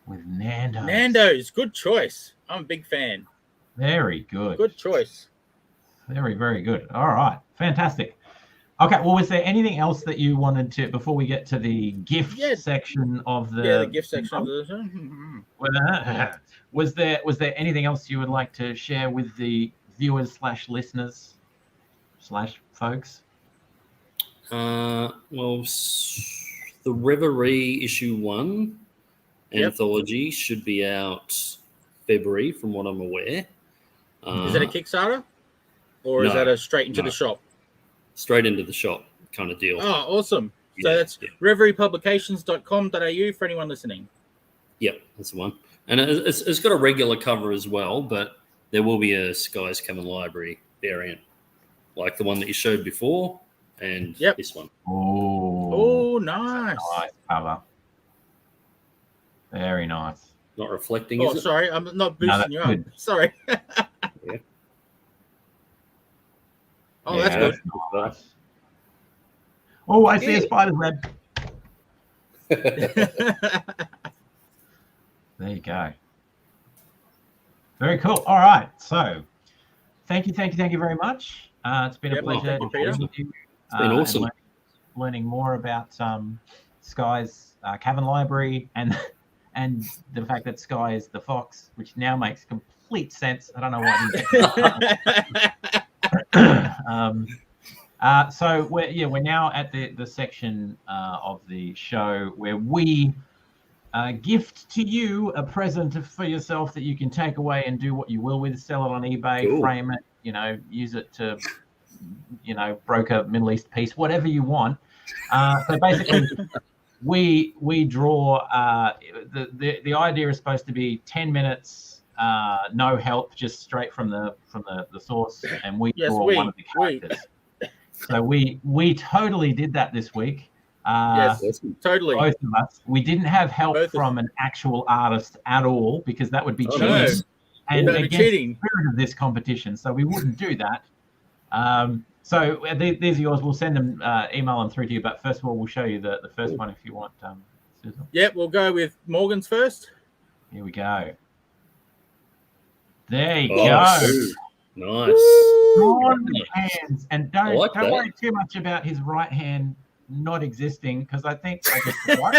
Speaker 2: With Nando's.
Speaker 1: Nando's, good choice. I'm a big fan.
Speaker 2: Very good.
Speaker 1: Good choice.
Speaker 2: Very, very good. All right. Fantastic. Okay, well, was there anything else that you wanted to, before we get to the gift section of the...
Speaker 1: Yeah, the gift section of the...
Speaker 2: Was there anything else you would like to share with the viewers / listeners / folks?
Speaker 3: Well, the Reverie issue 1 anthology should be out February, from what I'm aware.
Speaker 1: Is it a Kickstarter? Or is that a straight into the shop?
Speaker 3: Straight into the shop kind of deal.
Speaker 1: Oh, awesome. So that's reveriepublications.com.au for anyone listening.
Speaker 3: Yep, that's the one. And it's got a regular cover as well, but there will be a Skye Cavern Library variant, like the one that you showed before, and this one.
Speaker 1: Oh, nice.
Speaker 2: Nice cover. Very nice.
Speaker 3: Not reflecting, is it?
Speaker 1: Sorry, I'm not boosting you up.
Speaker 2: Good.
Speaker 1: Sorry. Oh, that's
Speaker 2: Yeah,
Speaker 1: good.
Speaker 2: nice. Oh, I see a spider's web. There you go. Very cool. All right. So thank you very much. It's been a pleasure
Speaker 1: thank you, Peter.
Speaker 2: talking to you.
Speaker 3: It's been awesome.
Speaker 2: And learning more about Skye's Cavern Library and the fact that Skye is the fox, which now makes complete sense. I don't know why. So we're now at the section of the show where we gift to you a present for yourself that you can take away and do what you will with. Sell it on eBay,
Speaker 3: Cool.
Speaker 2: frame it, use it to, broker Middle East peace, whatever you want. So basically, we draw. The idea is supposed to be 10 minutes, no help, just straight from the source, and we draw one of the characters. So we totally did that this week.
Speaker 1: Yes, totally.
Speaker 2: Both of us. We didn't have help from an actual artist at all because that would be cheating.
Speaker 1: No.
Speaker 2: And
Speaker 1: That'd be
Speaker 2: against
Speaker 1: cheating.
Speaker 2: the spirit of this competition, so we wouldn't do that. So these are yours. We'll send them, email them through to you. But first of all, we'll show you the first one if you want. Susan.
Speaker 1: Yep, we'll go with Morgan's first.
Speaker 2: Here we go. There you
Speaker 3: Oh,
Speaker 2: go.
Speaker 3: shoot. Nice.
Speaker 2: Drawn hands, and don't
Speaker 3: that.
Speaker 2: worry too much about his right hand not existing because I think I just forgot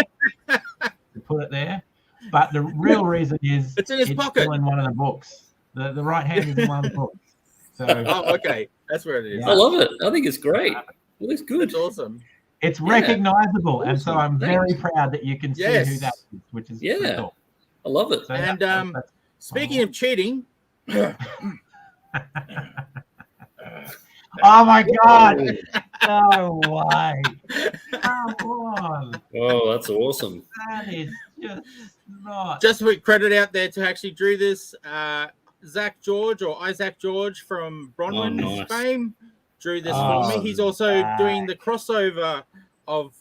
Speaker 2: to put it there. But the real reason is
Speaker 1: it's in his pocket.
Speaker 2: Still in one of the books. The right hand is in one of the books. So
Speaker 1: okay, that's where it is.
Speaker 2: Yeah.
Speaker 3: I love it. I think it's great. It looks good.
Speaker 1: It's awesome.
Speaker 2: It's recognizable,
Speaker 3: Awesome.
Speaker 2: and so I'm very proud that you can see who
Speaker 1: Yes.
Speaker 2: that is, which is pretty cool.
Speaker 3: I love it.
Speaker 2: So
Speaker 1: And
Speaker 2: that's
Speaker 1: speaking of cheating,
Speaker 2: oh my God! No way! Come on!
Speaker 3: Oh, that's awesome.
Speaker 2: That is just not.
Speaker 1: just to put credit out there to actually drew this, Zach George or Isaac George from Bronwyn
Speaker 3: nice.
Speaker 1: fame drew this
Speaker 2: Oh,
Speaker 1: for me. He's also
Speaker 2: Zach.
Speaker 1: doing the crossover of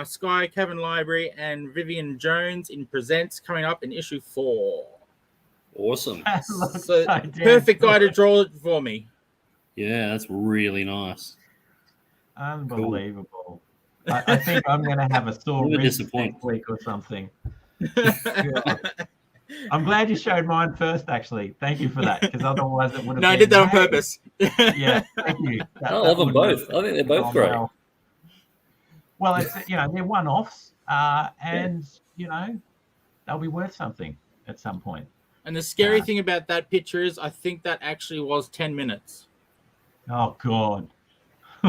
Speaker 1: Skye Cavern Library and Vivian Jones in Presents coming up in issue 4.
Speaker 3: Awesome.
Speaker 2: That looks
Speaker 1: So
Speaker 2: damn
Speaker 1: perfect guy to
Speaker 2: good.
Speaker 1: draw it for me.
Speaker 3: Yeah, that's really nice.
Speaker 2: Unbelievable. I think I'm going to have a sore
Speaker 3: Really
Speaker 2: wrist
Speaker 3: disappointed.
Speaker 2: next week or something. God. I'm glad you showed mine first, actually. Thank you for that, because otherwise it would have
Speaker 1: No, I
Speaker 2: been...
Speaker 1: did that on purpose.
Speaker 2: Yeah, thank you.
Speaker 3: I love them
Speaker 2: wouldn't
Speaker 3: both. I think they're both
Speaker 2: gone
Speaker 3: great.
Speaker 2: Well, it's they're one-offs, and they'll be worth something at some point.
Speaker 1: And the scary thing about that picture is I think that actually was 10 minutes.
Speaker 2: Oh God.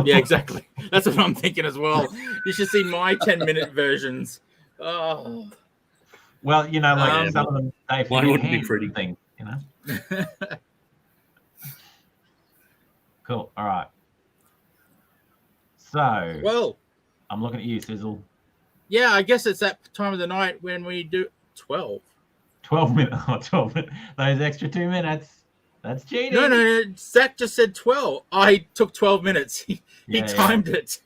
Speaker 1: Yeah, exactly. That's what I'm thinking as well. You should see my 10-minute versions. Oh.
Speaker 2: Well, some of them they
Speaker 3: Mine wouldn't be pretty.
Speaker 2: Thing, Cool. All right. So,
Speaker 1: Well,
Speaker 2: I'm looking at you, Sizzle.
Speaker 1: yeah, I guess it's that time of the night when we do 12.
Speaker 2: 12 minutes. Oh, 12 minutes. Those extra 2 minutes. That's cheating.
Speaker 1: No. Zach just said 12. I took 12 minutes. He
Speaker 2: Yeah,
Speaker 1: timed it.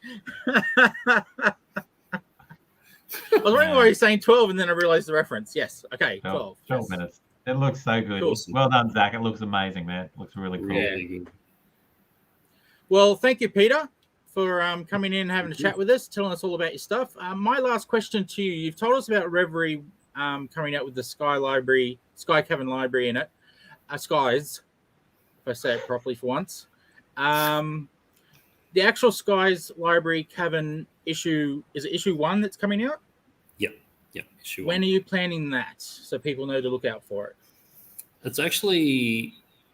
Speaker 1: I was wondering why he's saying 12, and then I realized the reference. Yes. Okay, 12.
Speaker 2: 12
Speaker 1: Yes.
Speaker 2: minutes. It looks so good.
Speaker 1: Cool.
Speaker 2: Well done, Zach. It looks amazing, man. It looks really cool.
Speaker 3: Really good.
Speaker 1: Well, thank you, Peter, for coming in and having a chat with us, telling us all about your stuff. My last question to you, you've told us about Reverie coming out with the Skye Cavern Library in it. Skye's, if I say it properly for once. The actual Skye's Library Cavern issue, is it issue 1 that's coming out?
Speaker 3: Yeah, sure.
Speaker 1: When are you planning that so people know to look out for it?
Speaker 3: It's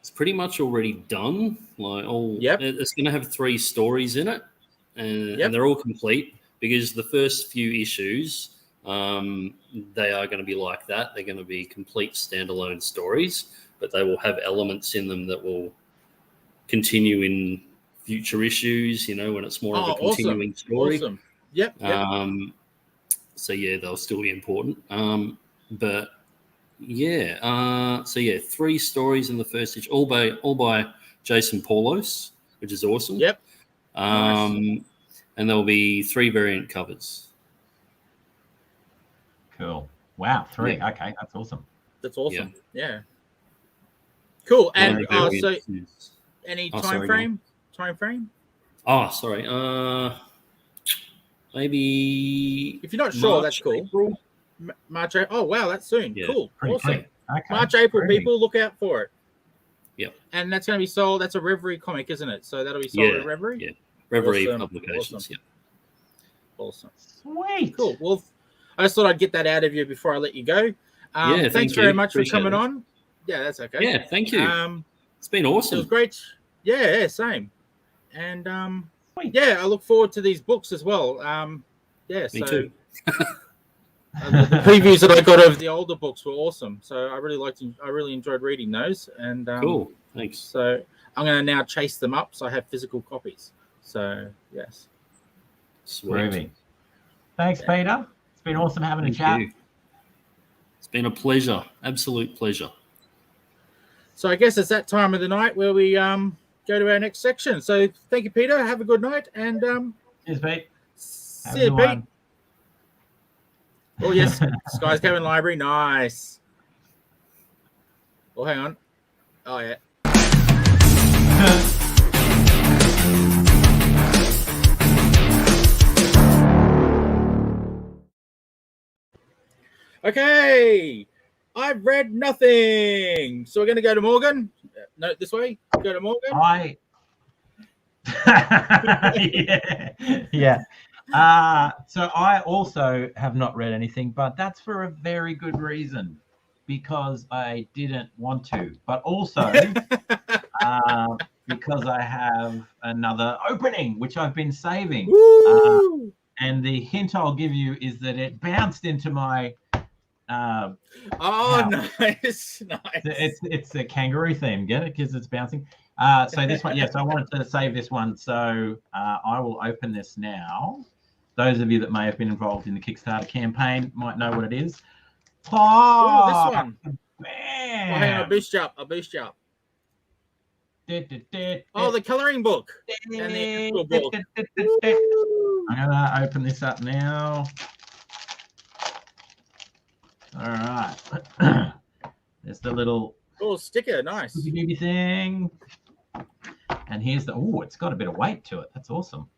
Speaker 3: pretty much already done. It's going to have 3 stories in it, and they're all complete because the first few issues, they are going to be like that. They're going to be complete standalone stories, but they will have elements in them that will continue in future issues. When it's more of a continuing story.
Speaker 1: Awesome. Yep.
Speaker 3: So yeah, they'll still be important. But yeah, 3 stories in the first issue, all by Jason Paulos, which is awesome.
Speaker 1: Yep.
Speaker 3: Nice. And there'll be 3 variant covers.
Speaker 2: Cool. Wow, 3.
Speaker 3: Yeah.
Speaker 2: Okay, that's awesome.
Speaker 1: That's awesome. Yeah. Cool. And
Speaker 3: One of the
Speaker 1: so
Speaker 3: variants
Speaker 1: any
Speaker 3: Oh,
Speaker 1: time
Speaker 3: sorry,
Speaker 1: frame? Time frame?
Speaker 3: Oh, sorry. Maybe
Speaker 1: If you're not sure,
Speaker 3: March,
Speaker 1: that's cool.
Speaker 3: April.
Speaker 1: March. Oh wow, that's soon.
Speaker 3: Yeah.
Speaker 1: Cool.
Speaker 2: Pretty
Speaker 1: Awesome.
Speaker 2: quick. Okay.
Speaker 1: March, April,
Speaker 2: Groovy.
Speaker 1: people, look out for it.
Speaker 3: Yep.
Speaker 1: And that's going to be sold. That's a Reverie comic, isn't it? So that'll be sold at Reverie.
Speaker 3: Yeah. Reverie
Speaker 1: Awesome.
Speaker 3: Publications.
Speaker 1: Awesome.
Speaker 3: Yep.
Speaker 2: Sweet.
Speaker 1: Cool. Well, I just thought I'd get that out of you before I let you go.
Speaker 3: Yeah,
Speaker 1: thanks
Speaker 3: thank
Speaker 1: very
Speaker 3: you.
Speaker 1: much for
Speaker 3: Appreciate
Speaker 1: coming
Speaker 3: it.
Speaker 1: on. Yeah, that's okay.
Speaker 3: Yeah, thank you. It's been
Speaker 1: It
Speaker 3: awesome.
Speaker 1: was great. Yeah, same. And
Speaker 2: Sweet.
Speaker 1: yeah, I look forward to these books as well. Yeah,
Speaker 3: Me
Speaker 1: so
Speaker 3: too.
Speaker 1: the previews that I got of the older books were awesome. So I really enjoyed reading those. And
Speaker 3: Cool. Thanks.
Speaker 1: So I'm going to now chase them up so I have physical copies. So yes.
Speaker 3: Sweet.
Speaker 2: Groovy. Thanks, Peter. It's been awesome having a
Speaker 3: Thank
Speaker 2: chat.
Speaker 3: you. It's been a pleasure. Absolute pleasure.
Speaker 1: So I guess it's that time of the night where we go to our next section. So thank you, Peter. Have a good night, and
Speaker 2: Cheers, Pete. Have
Speaker 1: see
Speaker 2: a
Speaker 1: you,
Speaker 2: good
Speaker 1: Pete.
Speaker 2: one.
Speaker 1: Oh yes, Skye Cavern Library, nice. Oh, hang on. Oh yeah. Okay, I've read nothing. So we're going to go to Morgan. No, this way. Go to Morgan.
Speaker 2: Yeah. So I also have not read anything, but that's for a very good reason, because I didn't want to, but also because I have another opening which I've been saving.
Speaker 1: Woo!
Speaker 2: And the hint I'll give you is that it bounced into my
Speaker 1: Oh,
Speaker 2: house.
Speaker 1: nice.
Speaker 2: It's a kangaroo theme, get it? Because it's bouncing. So this one, yes, I wanted to save this one. So I will open this now. Those of you that may have been involved in the Kickstarter campaign might know what it is.
Speaker 1: Oh, this one.
Speaker 2: Bam!
Speaker 1: Oh, hang on, I'll boost you up. Oh, the coloring book. And the actual book.
Speaker 2: I'm gonna open this up now. All right. There's the little
Speaker 1: sticker, nice.
Speaker 2: baby thing. And here's the, it's got a bit of weight to it. That's awesome.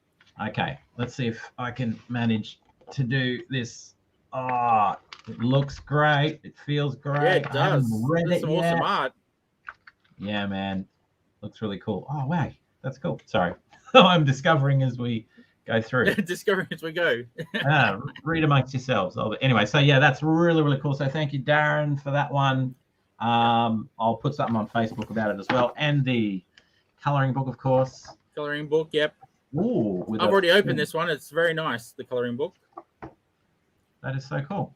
Speaker 2: Okay, let's see if I can manage to do this. Oh, it looks great. It feels great.
Speaker 1: Yeah, it does.
Speaker 2: I haven't read
Speaker 1: That's
Speaker 2: it
Speaker 1: some
Speaker 2: yet.
Speaker 1: awesome art.
Speaker 2: Yeah, man. Looks really cool. Oh, wow. That's cool. Sorry. I'm discovering as we go through.
Speaker 1: Discovering as we go.
Speaker 2: Read amongst yourselves. Anyway, so yeah, that's really, really cool. So thank you, Darren, for that one. I'll put something on Facebook about it as well. And the coloring book, of course.
Speaker 1: Coloring book, yep.
Speaker 2: Ooh,
Speaker 1: I've already opened this one. It's very nice, the coloring book.
Speaker 2: That is so cool.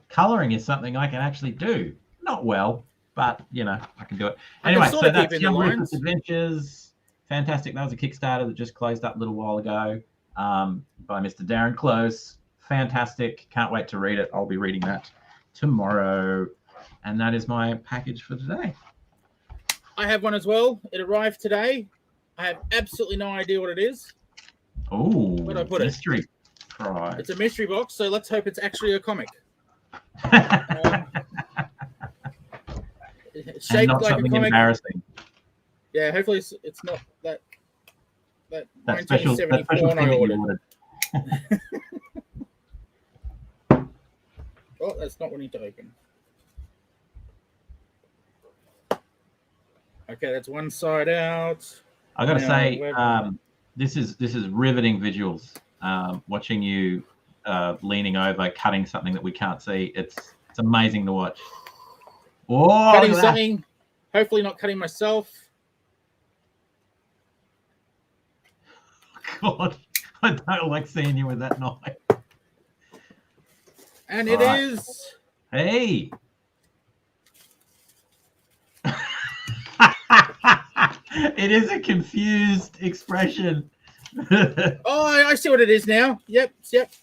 Speaker 2: Coloring is something I can actually do. Not well, but, I can do it. Anyway, so that's Young Ruthless Adventures. Fantastic. That was a Kickstarter that just closed up a little while ago by Mr. Darren Close. Fantastic. Can't wait to read it. I'll be reading that tomorrow. And that is my package for today.
Speaker 1: I have one as well. It arrived today. I have absolutely no idea what it is.
Speaker 2: Oh,
Speaker 1: where'd I put
Speaker 2: mystery
Speaker 1: it?
Speaker 2: Prize.
Speaker 1: It's a mystery box, so let's hope it's actually a comic. It's shaped
Speaker 2: not
Speaker 1: like a
Speaker 2: something
Speaker 1: comic.
Speaker 2: Embarrassing.
Speaker 1: Yeah, hopefully it's not that
Speaker 2: special
Speaker 1: 1974
Speaker 2: thing
Speaker 1: I
Speaker 2: that
Speaker 1: ordered.
Speaker 2: you ordered.
Speaker 1: Oh, that's not wanting to open. Okay, that's one side out.
Speaker 2: I got to say, this is riveting visuals. Watching you leaning over, cutting something that we can't see. It's amazing to watch. Oh,
Speaker 1: cutting something. Hopefully not cutting myself.
Speaker 2: God, I don't like seeing you with that knife.
Speaker 1: And it is.
Speaker 2: Hey. It is a confused expression.
Speaker 1: Oh, I see what it is now. Yep.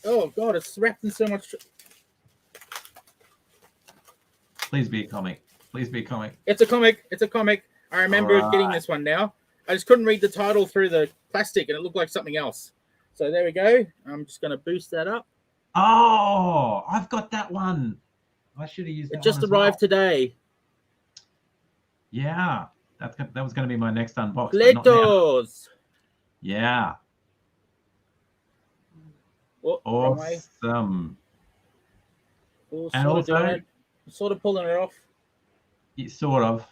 Speaker 1: Oh, God, it's wrapped in so much.
Speaker 2: Please be a comic. It's
Speaker 1: a comic. I remember getting this one now. I just couldn't read the title through the plastic, and it looked like something else. So there we go. I'm just going to boost that up.
Speaker 2: Oh, I've got that one. I should have used that.
Speaker 1: It just arrived today.
Speaker 2: Yeah, that was going to be my next unbox.
Speaker 1: Letos.
Speaker 2: Yeah.
Speaker 1: Oh, wrong way.
Speaker 2: Awesome.
Speaker 1: Oh,
Speaker 2: And
Speaker 1: sort of doing
Speaker 2: also,
Speaker 1: it. Sort of pulling it off.
Speaker 2: sort of,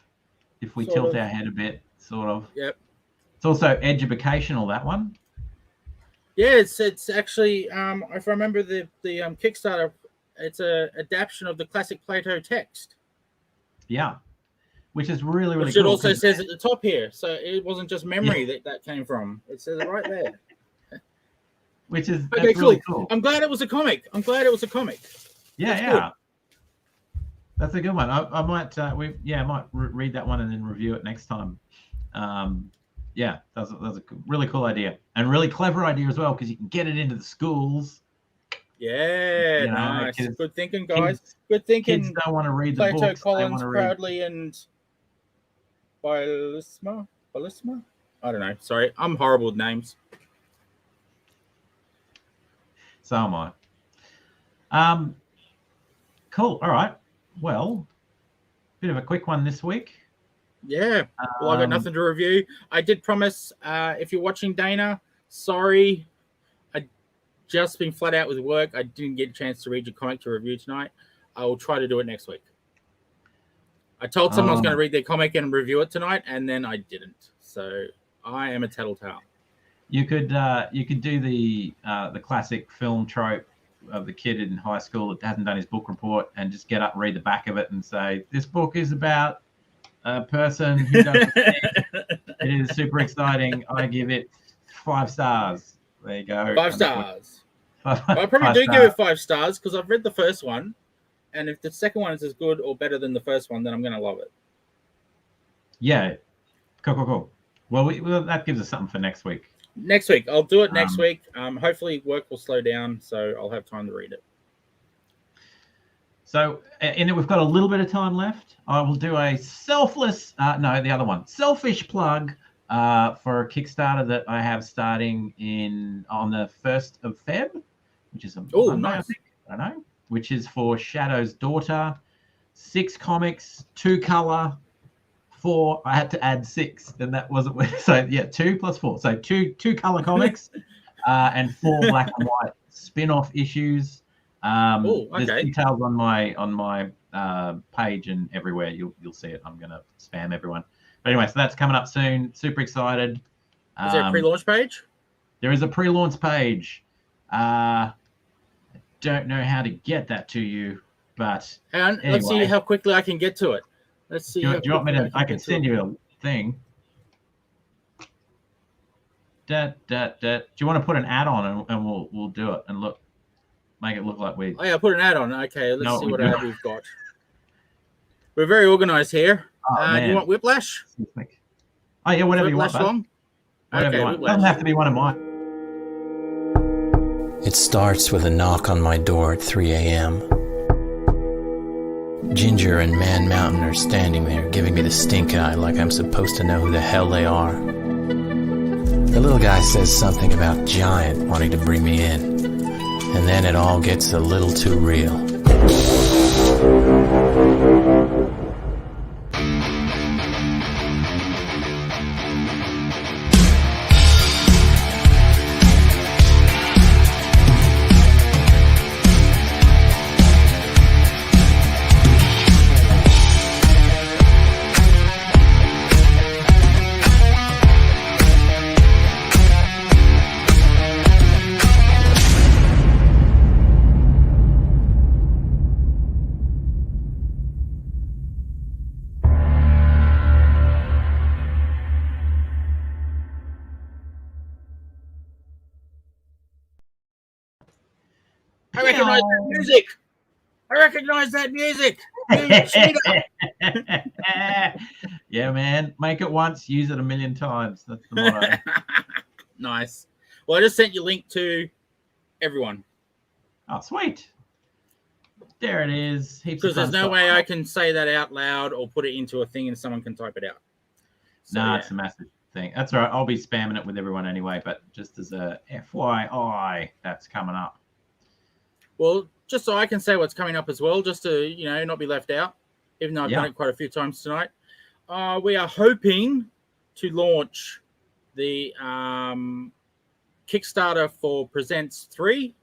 Speaker 2: if we
Speaker 1: Sort
Speaker 2: tilt
Speaker 1: of.
Speaker 2: our head a bit, sort of.
Speaker 1: Yep.
Speaker 2: It's also educational, that one.
Speaker 1: Yeah, it's actually if I remember the Kickstarter, it's a adaptation of the classic Plato text.
Speaker 2: Yeah. Which is really, really
Speaker 1: Which
Speaker 2: cool.
Speaker 1: it also says at the top here. So it wasn't just memory that came from. It says it right there.
Speaker 2: Which is
Speaker 1: Okay, cool.
Speaker 2: really cool.
Speaker 1: I'm glad it was a comic.
Speaker 2: Yeah,
Speaker 1: That's
Speaker 2: yeah.
Speaker 1: good.
Speaker 2: That's a good one. I might I might read that one and then review it next time. Yeah, that's a really cool idea and really clever idea as well, because you can get it into the schools.
Speaker 1: Yeah,
Speaker 2: You know,
Speaker 1: nice.
Speaker 2: kids-
Speaker 1: Good thinking, guys. Good thinking.
Speaker 2: Kids don't want to read the
Speaker 1: Plato
Speaker 2: books. They
Speaker 1: Collins,
Speaker 2: want to read.
Speaker 1: Proudly, and Balisma? I don't know. Sorry, I'm horrible with names.
Speaker 2: So am I. Cool. All right. Well, bit of a quick one this week.
Speaker 1: Yeah. Well, I got nothing to review. I did promise, if you're watching, Dana, sorry. I just been flat out with work. I didn't get a chance to read your comic to review tonight. I will try to do it next week. I told someone I was going to read their comic and review it tonight, and then I didn't. So I am a tattletale.
Speaker 2: You could do the classic film trope of the kid in high school that hasn't done his book report and just get up, read the back of it, and say, "This book is about a person who doesn't think." It is super exciting. I give it 5 stars. There you go.
Speaker 1: 5 stars.
Speaker 2: Five
Speaker 1: I probably do
Speaker 2: stars.
Speaker 1: give it 5 stars because I've read the first one, and if the second one is as good or better than the first one, then I'm going to love it.
Speaker 2: Yeah. Cool. Well, that gives us something for next week.
Speaker 1: Next week. I'll do it next week. Hopefully work will slow down, so I'll have time to read it.
Speaker 2: So, in it, we've got a little bit of time left. I will do a selfish plug for a Kickstarter that I have starting on the 1st of Feb, which is a Monday,
Speaker 1: nice.
Speaker 2: I think. I don't know. Which is for Shadow's Daughter. 6 comics, 2 color, 4. I had to add 6, and that wasn't so. Yeah, 2 plus 4, so two color comics, and 4 black and white spin-off issues.
Speaker 1: Okay.
Speaker 2: There's details on my page and everywhere. You'll see it. I'm gonna spam everyone. But anyway, so that's coming up soon. Super excited.
Speaker 1: Is there a pre-launch page?
Speaker 2: There is a pre-launch page. I don't know how to get that to you, but
Speaker 1: And
Speaker 2: anyway.
Speaker 1: let's see how quickly I can get to it. Let's see.
Speaker 2: Do you want me to? I can send you a thing. Do you want to put an ad on and we'll do it and make it look like we.
Speaker 1: Oh yeah, put an ad on. Okay, let's see what ad we've got. We're very organized here. Do you want Whiplash?
Speaker 2: Oh yeah, whatever you
Speaker 1: Whiplash
Speaker 2: want.
Speaker 1: long?
Speaker 2: Whatever
Speaker 1: Okay,
Speaker 2: you want.
Speaker 1: Whiplash.
Speaker 2: Doesn't have to be one of mine.
Speaker 4: It starts with a knock on my door at 3 a.m. Ginger and Man Mountain are standing there giving me the stink eye like I'm supposed to know who the hell they are. The little guy says something about Giant wanting to bring me in, and then it all gets a little too real.
Speaker 1: I recognize that music.
Speaker 2: Yeah, man. Make it once, use it a million times. That's the motto.
Speaker 1: Nice. Well, I just sent you a link to everyone.
Speaker 2: Oh, sweet. There it is.
Speaker 1: Because there's no way I can say that out loud or put it into a thing and someone can type it out. So,
Speaker 2: No, it's a massive thing. That's all right. I'll be spamming it with everyone anyway, but just as a FYI, that's coming up.
Speaker 1: Well, just so I can say what's coming up as well, just to, not be left out, even though I've done it quite a few times tonight. We are hoping to launch the Kickstarter for Presents 3.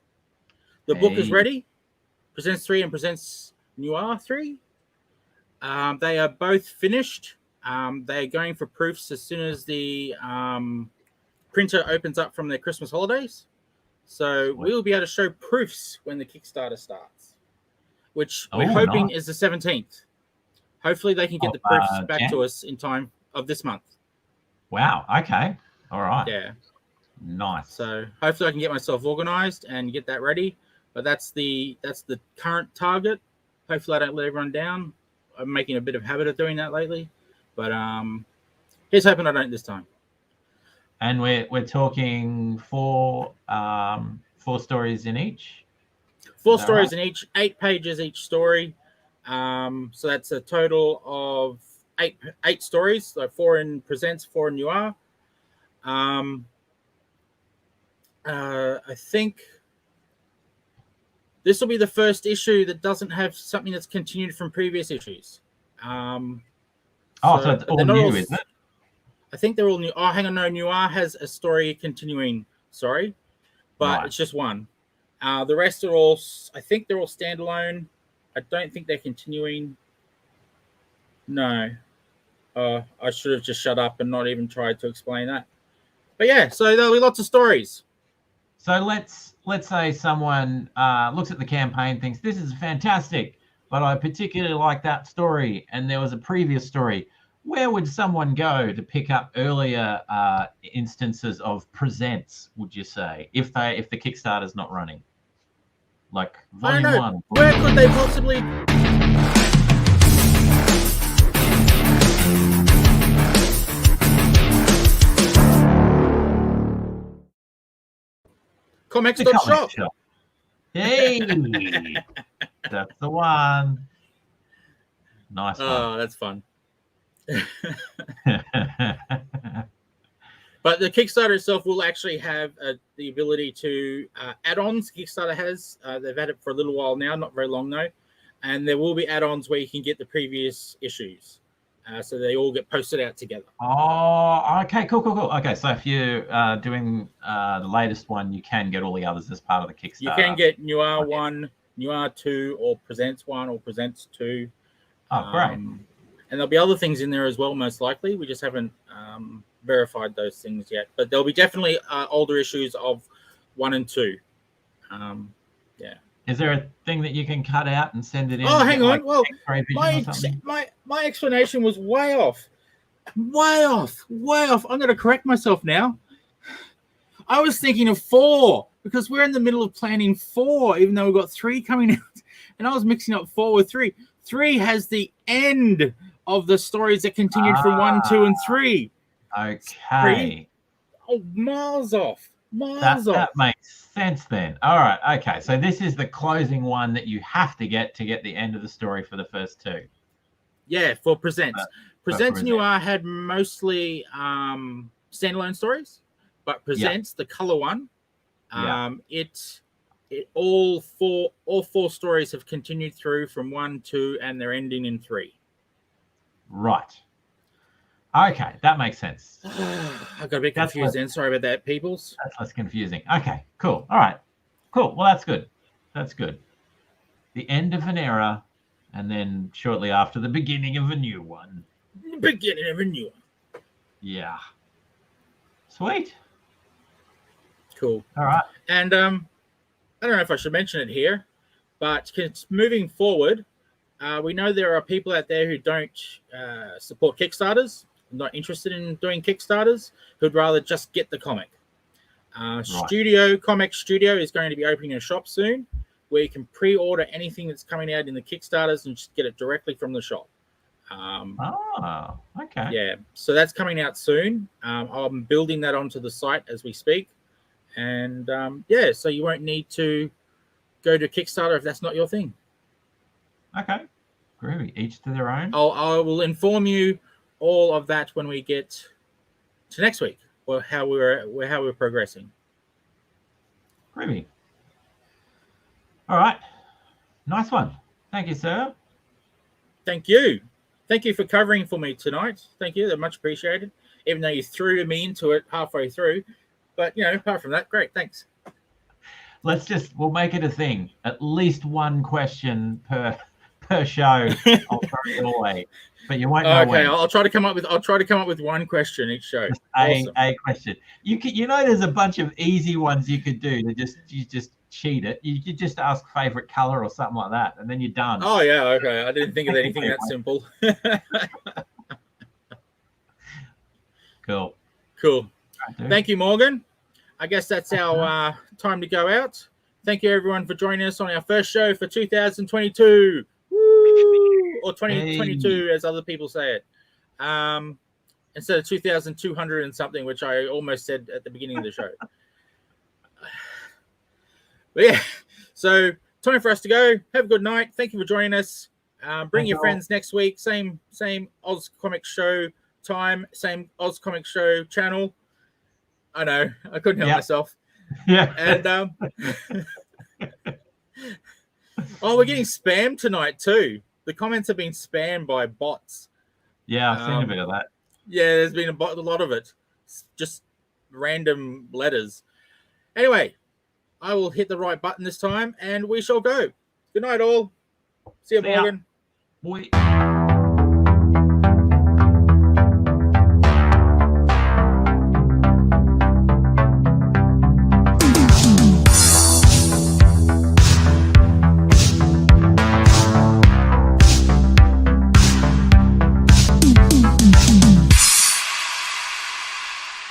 Speaker 1: The book is ready. Presents 3 and Presents Noir 3. They are both finished. They're going for proofs as soon as the printer opens up from their Christmas holidays. So we'll be able to show proofs when the Kickstarter starts, which we're hoping is the 17th. Hopefully they can get the proofs back to us in time of this month.
Speaker 2: Wow. Okay. All right.
Speaker 1: Yeah.
Speaker 2: Nice.
Speaker 1: So hopefully I can get myself organized and get that ready. But that's the current target. Hopefully I don't let everyone down. I'm making a bit of habit of doing that lately. But here's hoping I don't this time.
Speaker 2: And we're talking four stories in each.
Speaker 1: 4 stories in each, 8 pages each story. So that's a total of 8 stories. So 4 in Presents, 4 in Noir. I think this will be the first issue that doesn't have something that's continued from previous issues.
Speaker 2: So it's all new, isn't it?
Speaker 1: I think they're all new. Oh, hang on, no, Noir has a story continuing. Sorry, but It's just one. The rest are all. I think they're all standalone. I don't think they're continuing. No, I should have just shut up and not even tried to explain that. But yeah, so there'll be lots of stories.
Speaker 2: So let's say someone looks at the campaign, thinks this is fantastic, but I particularly like that story, and there was a previous story. Where would someone go to pick up earlier instances of Presents, would you say, if the Kickstarter's not running? Like volume 1.
Speaker 1: Where could they possibly? ComX Shop.
Speaker 2: Hey, that's the one. Nice one.
Speaker 1: Oh, that's fun. But the Kickstarter itself will actually have the ability to add-ons. Kickstarter has. They've had it for a little while now, not very long though. And there will be add-ons where you can get the previous issues. So they all get posted out together.
Speaker 2: Oh, okay, cool. Okay, so if you're doing the latest one, you can get all the others as part of the Kickstarter.
Speaker 1: You can get Noir 1, Noir 2, or Presents 1, or Presents 2.
Speaker 2: Oh, great.
Speaker 1: And there'll be other things in there as well, most likely. We just haven't verified those things yet. But there'll be definitely older issues of 1 and 2. Yeah.
Speaker 2: Is there a thing that you can cut out and send it in?
Speaker 1: Oh, hang on. Well, my explanation was way off. Way off. I'm going to correct myself now. I was thinking of 4 because we're in the middle of planning 4, even though we've got 3 coming out. And I was mixing up 4 with 3. 3 has the end of the stories that continued from 1, 2, and 3.
Speaker 2: Okay.
Speaker 1: 3? Oh, miles off.
Speaker 2: That makes sense then. All right. Okay. So this is the closing one that you have to get the end of the story for the first 2.
Speaker 1: Yeah, for Presents. Presents Noir had mostly standalone stories, but Presents, the color one, all four stories have continued through from 1, 2, and they're ending in 3.
Speaker 2: Right. Okay, that makes sense.
Speaker 1: I got a bit confused then. Sorry about that, peoples.
Speaker 2: That's less confusing. Okay, cool. All right. Cool. Well, that's good. The end of an era, and then shortly after, the beginning of a new one. Yeah. Sweet.
Speaker 1: Cool.
Speaker 2: All right.
Speaker 1: And I don't know if I should mention it here, but moving forward, we know there are people out there who don't support Kickstarters, not interested in doing Kickstarters, who'd rather just get the comic. ComX Studio is going to be opening a shop soon where you can pre-order anything that's coming out in the Kickstarters and just get it directly from the shop.
Speaker 2: Okay.
Speaker 1: Yeah, so that's coming out soon. I'm building that onto the site as we speak. And so you won't need to go to Kickstarter if that's not your thing.
Speaker 2: Okay. Groovy. Each to their own.
Speaker 1: I will inform you all of that when we get to next week, or how we're progressing.
Speaker 2: Groovy. All right. Nice one. Thank you, sir.
Speaker 1: Thank you. Thank you for covering for me tonight. Thank you. They're much appreciated. even though you threw me into it halfway through. But, apart from that, great. Thanks.
Speaker 2: We'll make it a thing. At least one question per show. I'll throw it your way, but you won't know
Speaker 1: Okay,
Speaker 2: when.
Speaker 1: I'll try to come up with one question each show.
Speaker 2: Just
Speaker 1: Awesome.
Speaker 2: a question. There's a bunch of easy ones you could do to just cheat it. You could just ask favorite color or something like that, and then you're done.
Speaker 1: Oh yeah, okay. I didn't think of anything that simple.
Speaker 2: Cool.
Speaker 1: Right, thank you, Morgan. I guess that's our time to go out. Thank you, everyone, for joining us on our first show for 2022. Woo! Or 2022, as other people say it. Instead of 2,200 and something, which I almost said at the beginning of the show. But yeah, so time for us to go. Have a good night. Thank you for joining us. Bring your friends next week. Same AusComX show time, same AusComX show channel. I know, I couldn't help myself.
Speaker 2: Yeah.
Speaker 1: And we're getting spammed tonight too. The comments have been spammed by bots.
Speaker 2: Yeah, I've seen a bit of that.
Speaker 1: Yeah, there's been a lot of it. Just random letters. Anyway, I will hit the right button this time and we shall go. Good night, all. See you, Morgan.
Speaker 2: Boy.